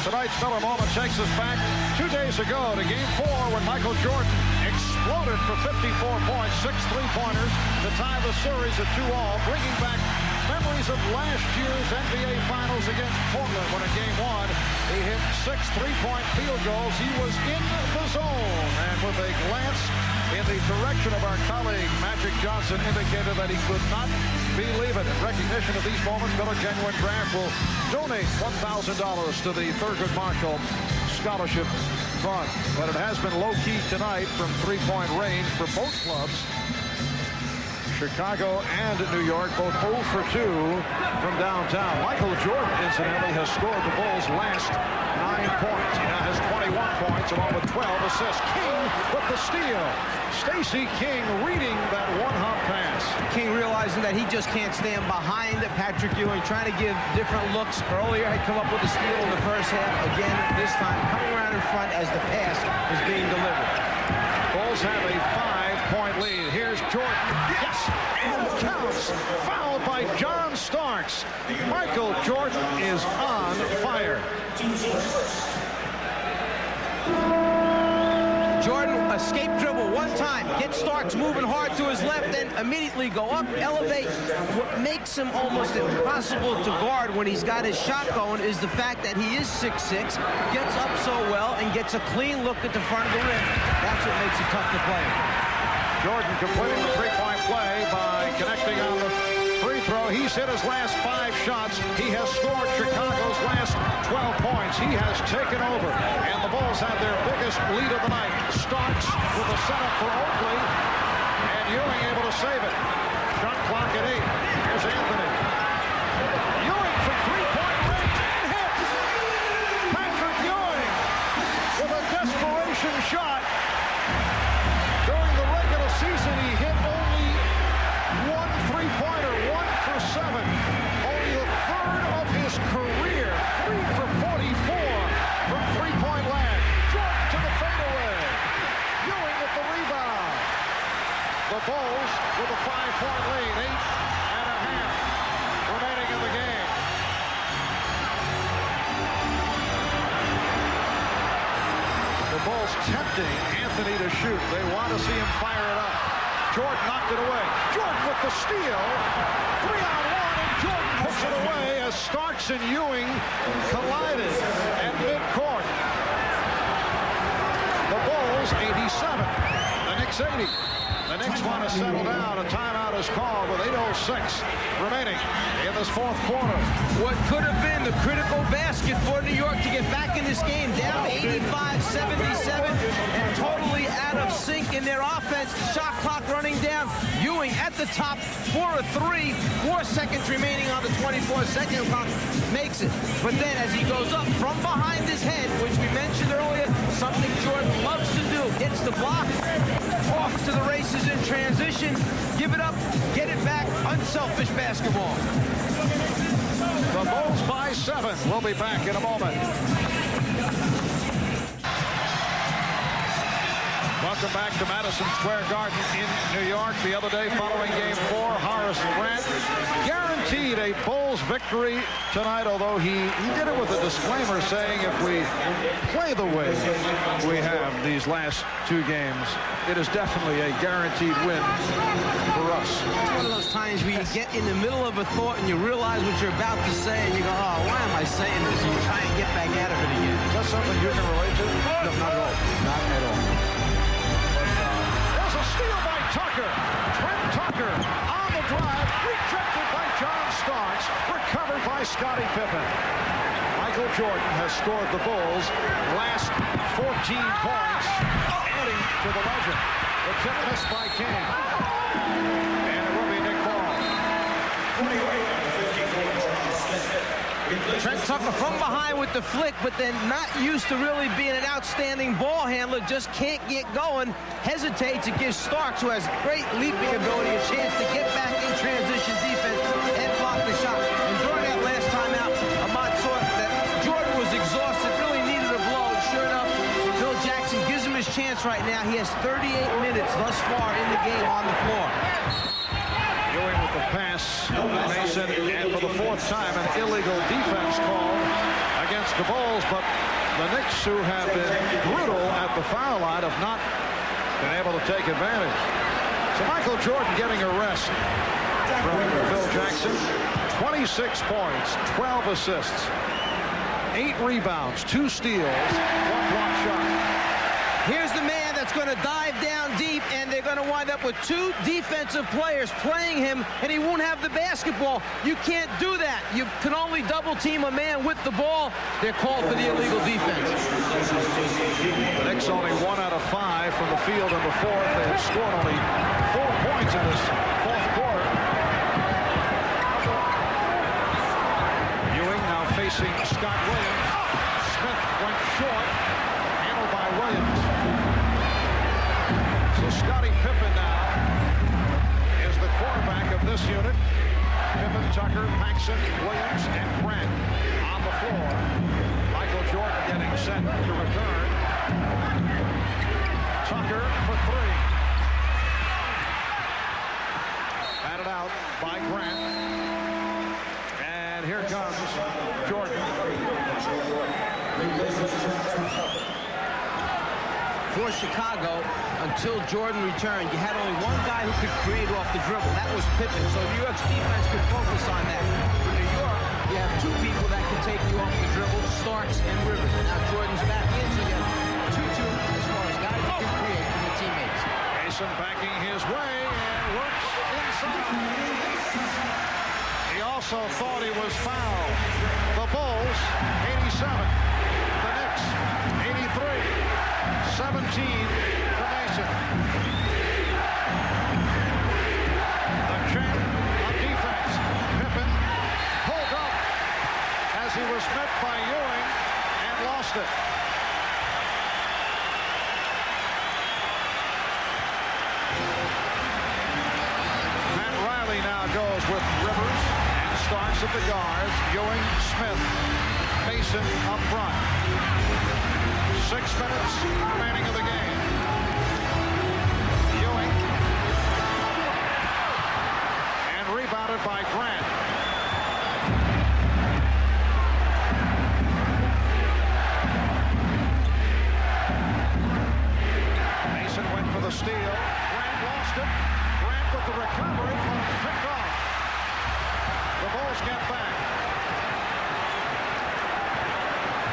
Tonight's Miller Moment takes us back 2 days ago to Game 4 when Michael Jordan exploded for 54 points, 6 3-pointers to tie the series at 2-all, bringing back memories of last year's NBA Finals against Portland when in Game 1 he hit 6 3-point field goals. He was in the zone, and with a glance in the direction of our colleague Magic Johnson indicated that he could not believe it. In recognition of these moments, Miller Genuine Draft will donate $1,000 to the Thurgood Marshall Scholarship Fund. But it has been low-key tonight from 3-point range for both clubs. Chicago and New York, both 0 for 2 from downtown. Michael Jordan, incidentally, has scored the Bulls' last 9 points. He now has 21 points along with 12 assists. King with the steal. Stacey King reading that one-hop pass. King realizing that he just can't stand behind Patrick Ewing, trying to give different looks. Earlier, had come up with a steal in the first half. Again, this time coming around in front as the pass is being delivered. Bulls have a 5-point lead. Here's Jordan. Yes, and it counts. Fouled by John Starks. Michael Jordan is on fire. Jordan escape dribble one time, get Starks moving hard to his left, then immediately go up, elevate. What makes him almost impossible to guard when he's got his shot going is the fact that he is 6'6", gets up so well, and gets a clean look at the front of the rim. That's what makes it tough to play. Jordan completing the 3-point play by connecting on the free throw. He's hit his last 5 shots. He has scored Chicago's last 12 points. He has taken over, and the Bulls have their biggest lead of the night. Starks with a setup for Oakley, and Ewing able to save it. Shot clock at 8. Here's Anthony. Ewing from 3-point range and hits. The Bulls with a 5-point lead, 8.5 remaining in the game. The Bulls tempting Anthony to shoot. They want to see him fire it up. Jordan knocked it away. Jordan with the steal. 3-on-1, and Jordan puts it away as Starks and Ewing collided at midcourt. The Bulls 87. The Knicks 80. The Knicks want to settle down. A timeout is called with 8:06 remaining in this fourth quarter. What could have been the critical basket for New York to get back in this game, down 85-77 and totally out of sync in their offense. The shot clock running down. Ewing at the top for a 3. 4 seconds remaining on the 24-second clock. Makes it. But then as he goes up from behind his head, which we mentioned earlier, something Jordan loves to do, hits the block, off to the races in transition, give it up, get it back, unselfish basketball. The Bulls by 7. We'll be back in a moment. Welcome back to Madison Square Garden in New York. The other day following Game 4, Horace Grant guaranteed a Bulls victory tonight, although he did it with a disclaimer saying if we play the way we have these last 2 games, it is definitely a guaranteed win for us. It's one of those times where you get in the middle of a thought and you realize what you're about to say and you go, oh, why am I saying this? And you try and get back out of it again. Is that something you can relate to? No, not at all. Not at all. Steal by Tucker. Trent Tucker on the drive. Rejected by John Starks. Recovered by Scottie Pippen. Michael Jordan has scored the Bulls' last 14 points, adding to the legend. The tip missed by King. And it will be Nick Ball. Trent Tucker from behind with the flick, but then not used to really being an outstanding ball handler, just can't get going, hesitates. It gives Starks, who has great leaping ability, a chance to get back in transition defense and block the shot. And during that last timeout, Ahmad saw that Jordan was exhausted, really needed a blow. Sure enough, Phil Jackson gives him his chance right now. He has 38 minutes thus far in the game on the floor. Ewing with the pass, Mason, and for the 4th time, an illegal defense call against the Bulls, but the Knicks, who have been brutal at the foul line, have not been able to take advantage. So Michael Jordan getting a rest from Phil Jackson. 26 points, 12 assists, 8 rebounds, 2 steals, 1 block shot. Here's the man that's going to dive down deep, and they're going to wind up with 2 defensive players playing him, and he won't have the basketball. You can't do that. You can only double team a man with the ball. They're called for the illegal defense. The Knicks only 1 out of 5 from the field in the 4th. They have scored only 4 points in this 4th quarter. Ewing now facing Scott Williams. Smith went short. Handled by Williams. Scottie Pippen now is the quarterback of this unit. Pippen, Tucker, Paxson, Williams, and Grant on the floor. Michael Jordan getting set to return. Tucker for 3. Batted out by Grant. And here comes Jordan. For Chicago, until Jordan returned, you had only one guy who could create off the dribble. That was Pippen. So New York's defense could focus on that. For New York, you have 2 people that can take you off the dribble, Starks and Rivers. Now Jordan's back in, so you have 2-2 as far as guys who can create for the teammates. Mason backing his way and works inside. He also thought he was fouled. The Bulls, 87. The Knicks, 83. 17 for Mason. The champ of defense. Pippen pulled up as he was met by Ewing and lost it. Pat Riley now goes with Rivers and starts at the guards. Ewing, Smith, Mason up front. 6 minutes remaining of the game. Ewing rebounded by Grant. Mason went for the steal. Grant lost it. Grant with the recovery, but it's picked off. The Bulls get back.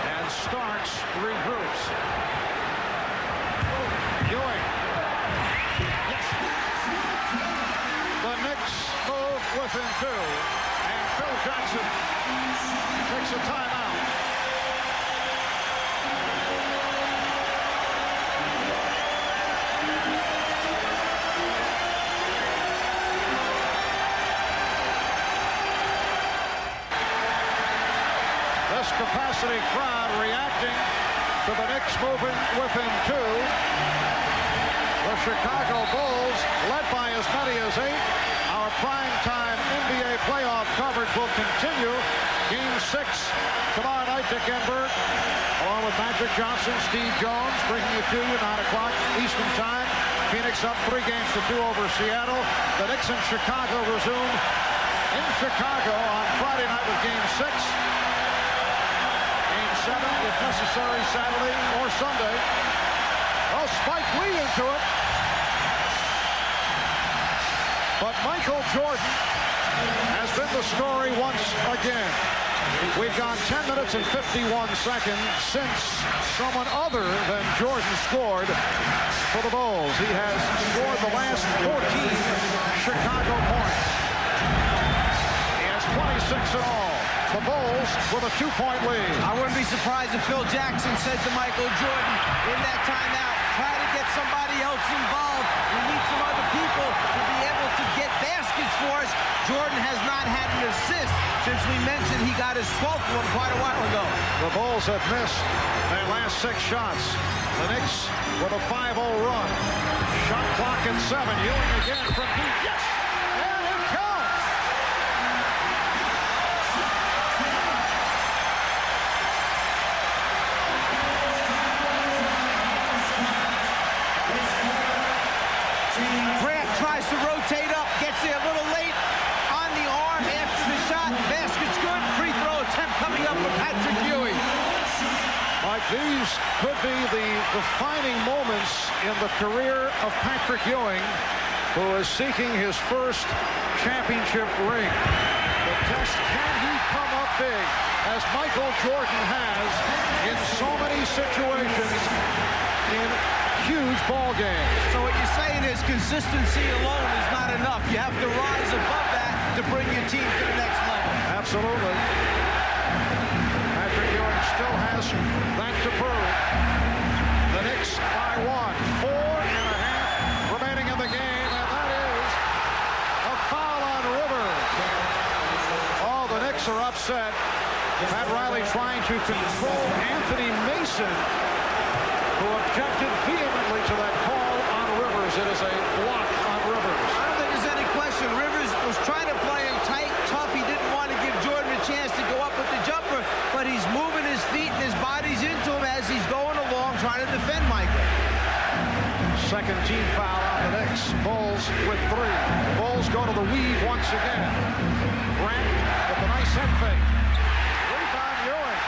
And Starks regroups. Ewing. Yes. The Knicks move within 2. And Phil Jackson takes a timeout. This capacity crowd reacting to the Knicks moving within 2. The Chicago Bulls led by as many as 8. Our primetime NBA playoff coverage will continue. Game 6 tomorrow night, Dick Enberg, along with Magic Johnson, Steve Jones, bringing you to you 9 o'clock Eastern Time. Phoenix up 3 games to 2 over Seattle. The Knicks in Chicago resume in Chicago on Friday night with Game 6. 7, if necessary, Saturday or Sunday. Oh, Spike Lee into it. But Michael Jordan has been the story once again. We've gone 10 minutes and 51 seconds since someone other than Jordan scored for the Bulls. He has scored the last 14 Chicago points. He has 26 in all. The Bulls with a 2-point lead. I wouldn't be surprised if Phil Jackson said to Michael Jordan in that timeout, try to get somebody else involved. We need some other people to be able to get baskets for us. Jordan has not had an assist since we mentioned he got his 12th one quite a while ago. The Bulls have missed their last 6 shots. The Knicks with a 5-0 run. Shot clock at 7. Ewing again from deep. Yes! And it counts! Grant tries to rotate up, gets there a little late on the arm after the shot. Basket's good. Free throw attempt coming up for Patrick Ewing. Mike, these could be the defining moments in the career of Patrick Ewing, who is seeking his first championship ring. The test, can he come up big, as Michael Jordan has in so many situations in huge ball games. So what you're saying is consistency alone is not enough. You have to rise above that to bring your team to the next level. Absolutely. Patrick Ewing still has that to prove. The Knicks by 1. 4.5 remaining in the game, and that is a foul on Rivers. Oh, the Knicks are upset. Pat Riley trying to control Anthony Mason, who objected vehemently to that call on Rivers. It is a block on Rivers. I don't think there's any question. Rivers was trying to play him tight, tough. He didn't want to give Jordan a chance to go up with the jumper, but he's moving his feet and his body's into him as he's going along trying to defend Michael. Second team foul on the Knicks. Bulls with 3. Bulls go to the weave once again. Grant with a nice head fake. Rebound Ewing.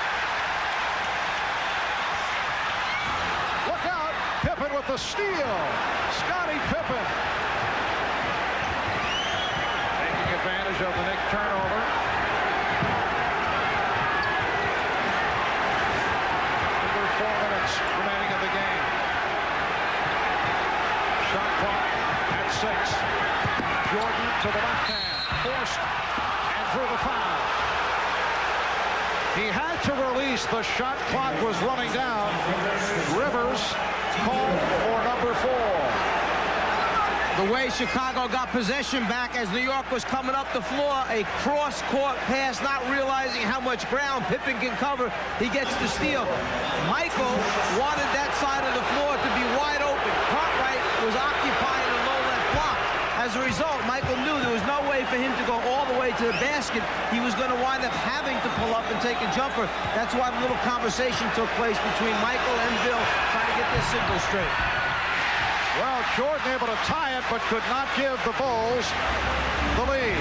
Look out. Pippen with the steal. Scottie Pippen. Taking advantage of the Knick turnover. Under 4 minutes remaining in the game. Shot clock at 6. Jordan to the left hand. Forced and through the foul. He had to release. The shot clock was running down. Rivers called for number 4. The way Chicago got possession back as New York was coming up the floor, a cross-court pass, not realizing how much ground Pippen can cover. He gets the steal. Michael wanted that side of the floor to be wide open. Cartwright was occupying a low left block. As a result, Michael knew there was no way for him to go all the way to the basket. He was going to wind up having to pull up and take a jumper. That's why a little conversation took place between Michael and Bill trying to get this signal straight. Well, Jordan able to tie it, but could not give the Bulls the lead.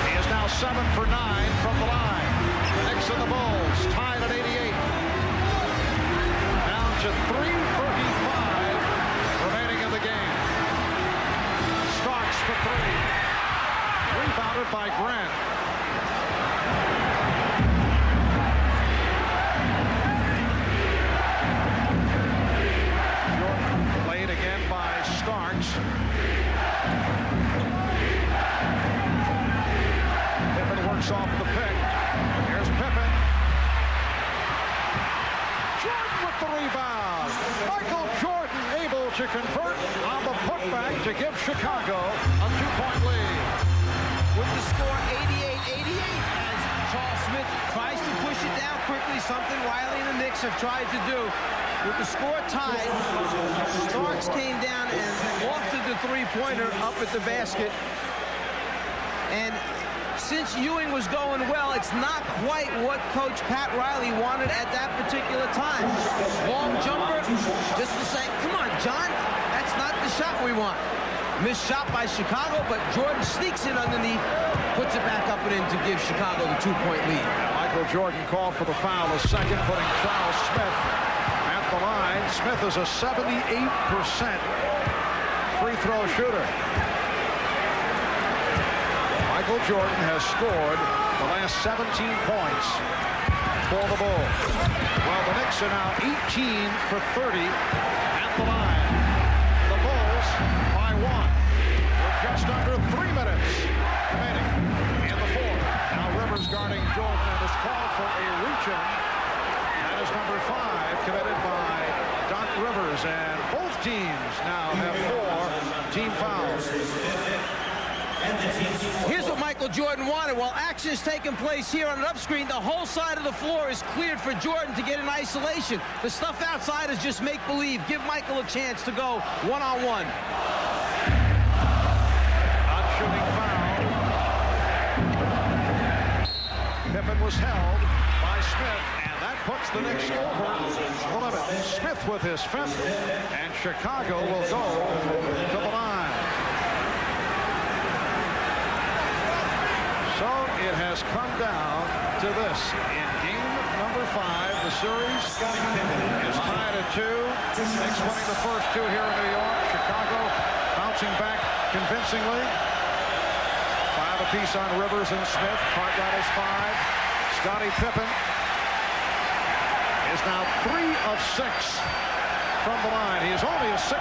He is now 7 for 9 from the line. The Knicks and the Bulls tied at 88. Down to 3:35 remaining in the game. Starks for 3. Rebounded by Grant. Starks. Pippen works off the pick. Here's Pippen. Jordan with the rebound. Michael Jordan able to convert on the putback to give Chicago a 2-point lead. With the score 88-88 as Charles Smith tries to push it down quickly, something Riley and the Knicks have tried to do. With the score tied, Starks came down and lofted the three-pointer up at the basket. And since Ewing was going well, it's not quite what Coach Pat Riley wanted at that particular time. Long jumper, just the same. Come on, John, that's not the shot we want. Missed shot by Chicago, but Jordan sneaks in underneath, puts it back up and in to give Chicago the 2-point lead. Michael Jordan called for the foul, the second, putting Charles Smith at the line. Smith is a 78% free throw shooter. Michael Jordan has scored the last 17 points for the Bulls. Well, the Knicks are now 18 for 30 at the line. The Bulls by 1 with just under 3 minutes remaining in the fourth. Now Rivers guarding Jordan and is called for a reach-in. That is number 5, committed by Doc Rivers, and both teams now have 4 team fouls. Here's what Michael Jordan wanted. While action is taking place here on an up screen, the whole side of the floor is cleared for Jordan to get in isolation. The stuff outside is just make-believe. Give Michael a chance to go one-on-one. Non-shooting foul. Pippen was held by Smith, and that puts the Knicks over the limit. Smith with his 5th, and Chicago will go to the line. So it has come down to this. In game number 5, the series is tied at 2. Knicks winning the first 2 here in New York. Chicago bouncing back convincingly. 5 apiece on Rivers and Smith. Cartwright is 5. Scottie Pippen is now 3 of 6 from the line. He is only a 66%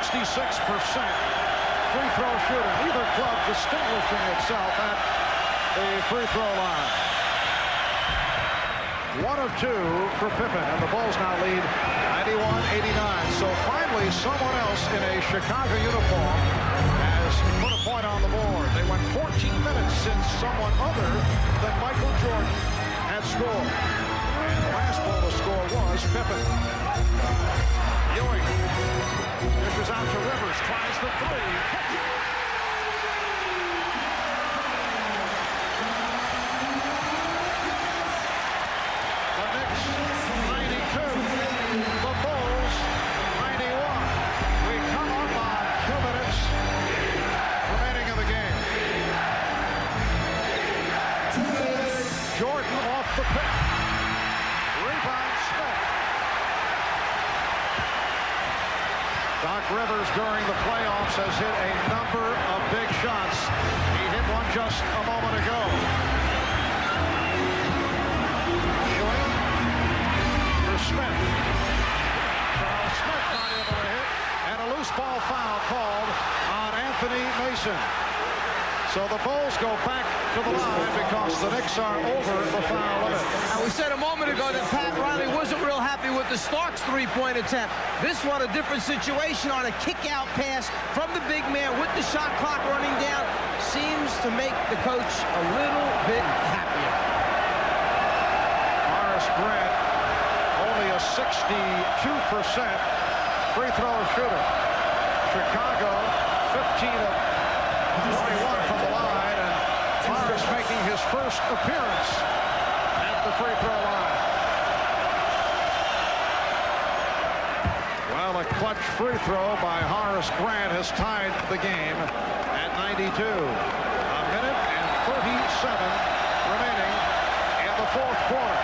free throw shooter. Neither club distinguishing itself at the free throw line. 1 of 2 for Pippen, and the Bulls now lead 91-89. So finally, someone else in a Chicago uniform has put a point on the board. They went 14 minutes since someone other than Michael Jordan had scored. And the last ball to score was Pippen. Ewing dishes out to Rivers, tries the 3. The pick. Rebound Smith. Doc Rivers during the playoffs has hit a number of big shots. He hit one just a moment ago. Ewing for Smith. Charles Smith not able to hit, and a loose ball foul called on Anthony Mason. So the Bulls go back to the line because the Knicks are over the foul limit. Now, we said a moment ago that Pat Riley wasn't real happy with the Starks three-point attempt. This one, a different situation on a kick-out pass from the big man with the shot clock running down. Seems to make the coach a little bit happier. Horace Grant, only a 62% free throw shooter. Chicago, 15 of 21 from the line, and Morris making his first appearance at the free throw line. Well, Well, a clutch free throw by Horace Grant has tied the game at 92. A minute and 37 remaining in the fourth quarter.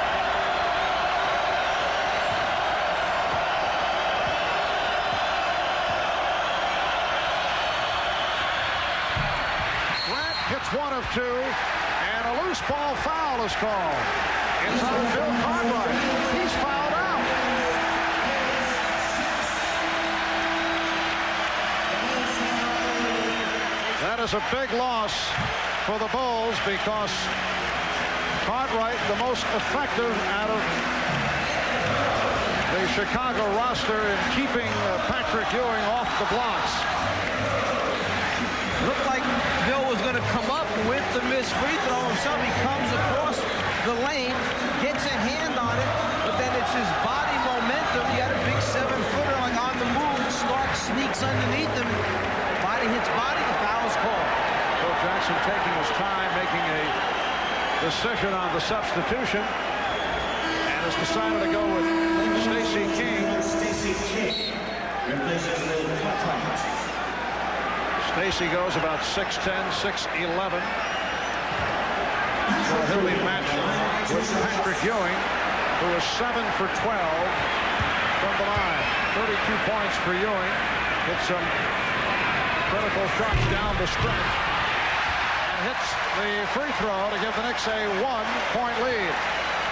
Grant hits one of two, and a loose ball foul is called. It's on Bill Cartwright. He's fouled out. That is a big loss for the Bulls because Cartwright, the most effective out of the Chicago roster in keeping Patrick Ewing off the blocks. Looked like Bill was going to come up with the missed free throw himself. He comes across the lane, gets a hand on it, but then it's his body momentum. He had a big 7-footer like on the move. Stark sneaks underneath him. Body hits body, the foul is called. Phil Jackson taking his time, making a decision on the substitution, and has decided to go with Stacey King. Stacey goes about 6'10", 6'11". So he'll be matched with Patrick Ewing, who is 7 for 12 from the line. 32 points for Ewing. Hit some critical shots down the stretch. And hits the free throw to give the Knicks a 1-point lead.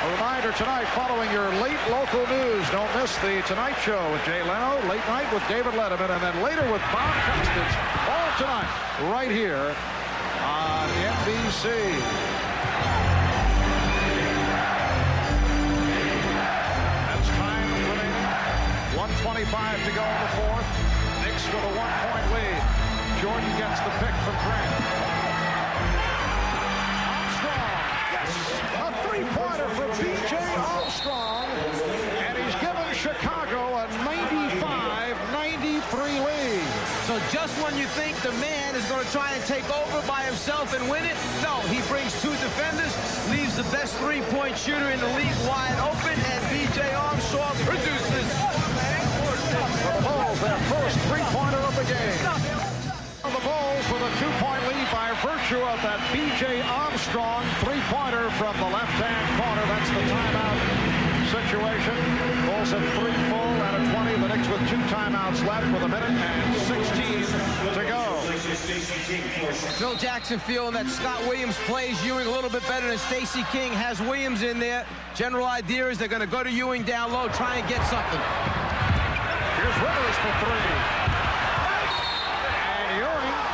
A reminder tonight, following your late local news, don't miss the Tonight Show with Jay Leno, Late Night with David Letterman, and then later with Bob Costas, all tonight, right here on NBC. That's time remaining. 1:25 to go in the fourth. Knicks with a 1-point lead. Jordan gets the pick from Grant. A three-pointer for B.J. Armstrong, and he's given Chicago a 95-93 lead. So just when you think the man is going to try and take over by himself and win it, no, he brings two defenders, leaves the best three-point shooter in the league wide open, and B.J. Armstrong produces. For the Bulls, their first three-pointer of the game. The Bulls with a 2-point lead by virtue of that B.J. Armstrong three-pointer from the left-hand corner. That's the timeout situation. Bulls have 3 full out of 20. The Knicks with 2 timeouts left with a minute and 16 to go. Phil Jackson feeling that Scott Williams plays Ewing a little bit better than Stacey King. Has Williams in there. General idea is they're going to go to Ewing down low, try and get something. Here's Rivers for 3.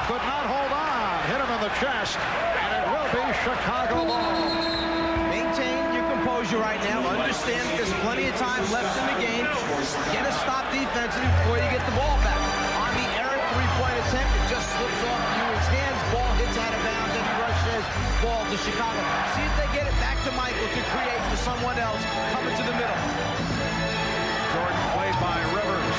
Could not hold on. Hit him in the chest, and it will be Chicago ball. Maintain your composure right now. Understand there's plenty of time left in the game. Get a stop defensively before you get the ball back. On the errant three-point attempt, it just slips off Ewing's hands. Ball hits out of bounds, and Rush says ball to Chicago. See if they get it back to Michael to create for someone else coming to the middle. Jordan played by Rivers.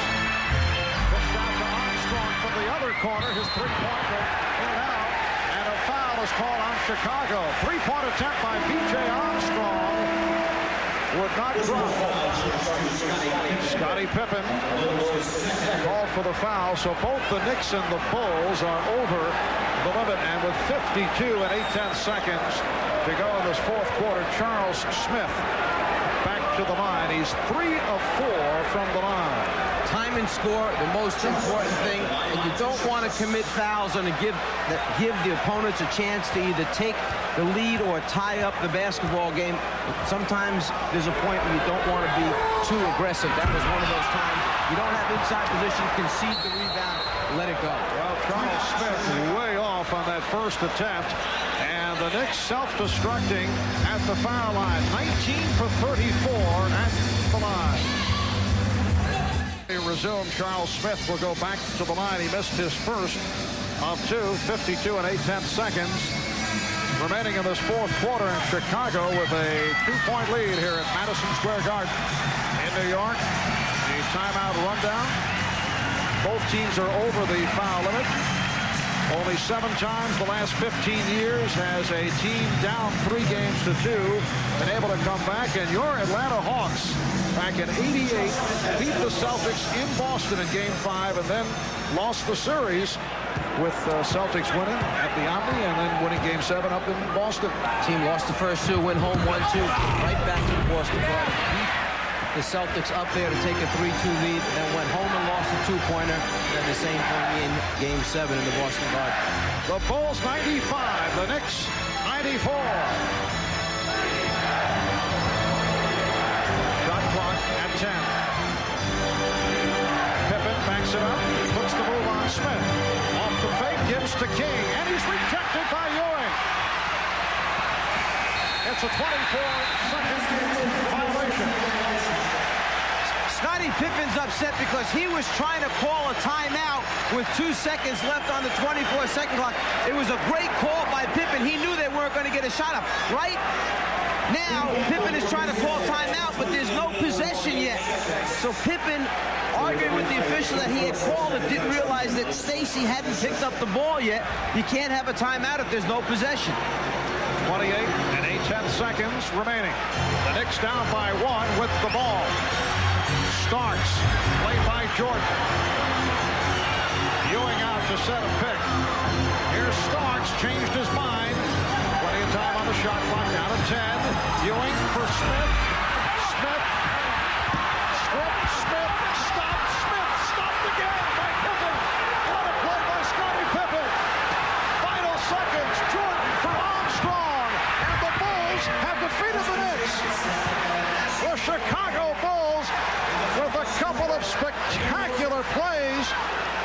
Pushed out to Armstrong from the other corner. His three-pointer in and out. And a foul is called on Chicago. Three-point attempt by B.J. Armstrong would not drop. Scottie Pippen called for the foul. So both the Knicks and the Bulls are over the limit. And with 52 and 8/10 seconds to go in this fourth quarter, Charles Smith back to the line. He's 3 of 4 from the line. Time and score, the most important thing, and you don't want to commit fouls and give the opponents a chance to either take the lead or tie up the basketball game. Sometimes there's a point where you don't want to be too aggressive. That was one of those times. You don't have inside position, concede the rebound, let it go. Well, Charles Smith way off on that first attempt, and the Knicks self-destructing at the foul line. 19 for 34 at the line. Resume. Charles Smith will go back to the line. He missed his first of 2. 52 and 8/10 seconds remaining in this fourth quarter, in Chicago with a 2-point lead here at Madison Square Garden in New York. The timeout rundown. Both teams are over the foul limit. Only 7 times the last 15 years has a team down 3 games to 2 been able to come back. And your Atlanta Hawks back in '88 beat the Celtics in Boston in Game 5 and then lost the series with Celtics winning at the Omni and then winning Game 7 up in Boston. Team lost the first 2, went home 1-2, right back to the Boston Garden. Beat the Celtics up there to take a 3-2 lead, and then went home and lost a 2-pointer, and then the same thing in Game 7 in the Boston Garden. The Bulls 95, the Knicks 94. Shot clock at 10. Pippen backs it up, puts the move on Smith. Off the fake, gives to King, and he's rejected by Ewing. It's a 24-second violation. Scottie Pippen's upset because he was trying to call a timeout with 2 seconds left on the 24-second clock. It was a great call by Pippen. He knew they weren't going to get a shot up. Right now, Pippen is trying to call timeout, but there's no possession yet. So Pippen, arguing with the official that he had called it, didn't realize that Stacey hadn't picked up the ball yet. You can't have a timeout if there's no possession. 28 and 8/10 seconds remaining. The Knicks down by 1 with the ball. Starks, played by Jordan. Ewing out to set a pick. Here's Starks, changed his mind. Plenty of time on the shot clock, down to 10. Ewing for Smith. Smith. Smith. Stopped. Smith. Stopped again by Pippen. What a play by Scottie Pippen. Final seconds. Jordan for Armstrong. And the Bulls have defeated the Knicks. The Chicago Bulls with a couple of spectacular plays.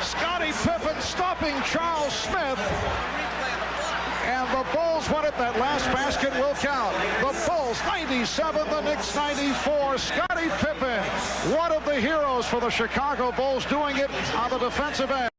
Scottie Pippen stopping Charles Smith. And the Bulls win it. That last basket will count. The Bulls 97, the Knicks 94. Scottie Pippen, one of the heroes for the Chicago Bulls, doing it on the defensive end.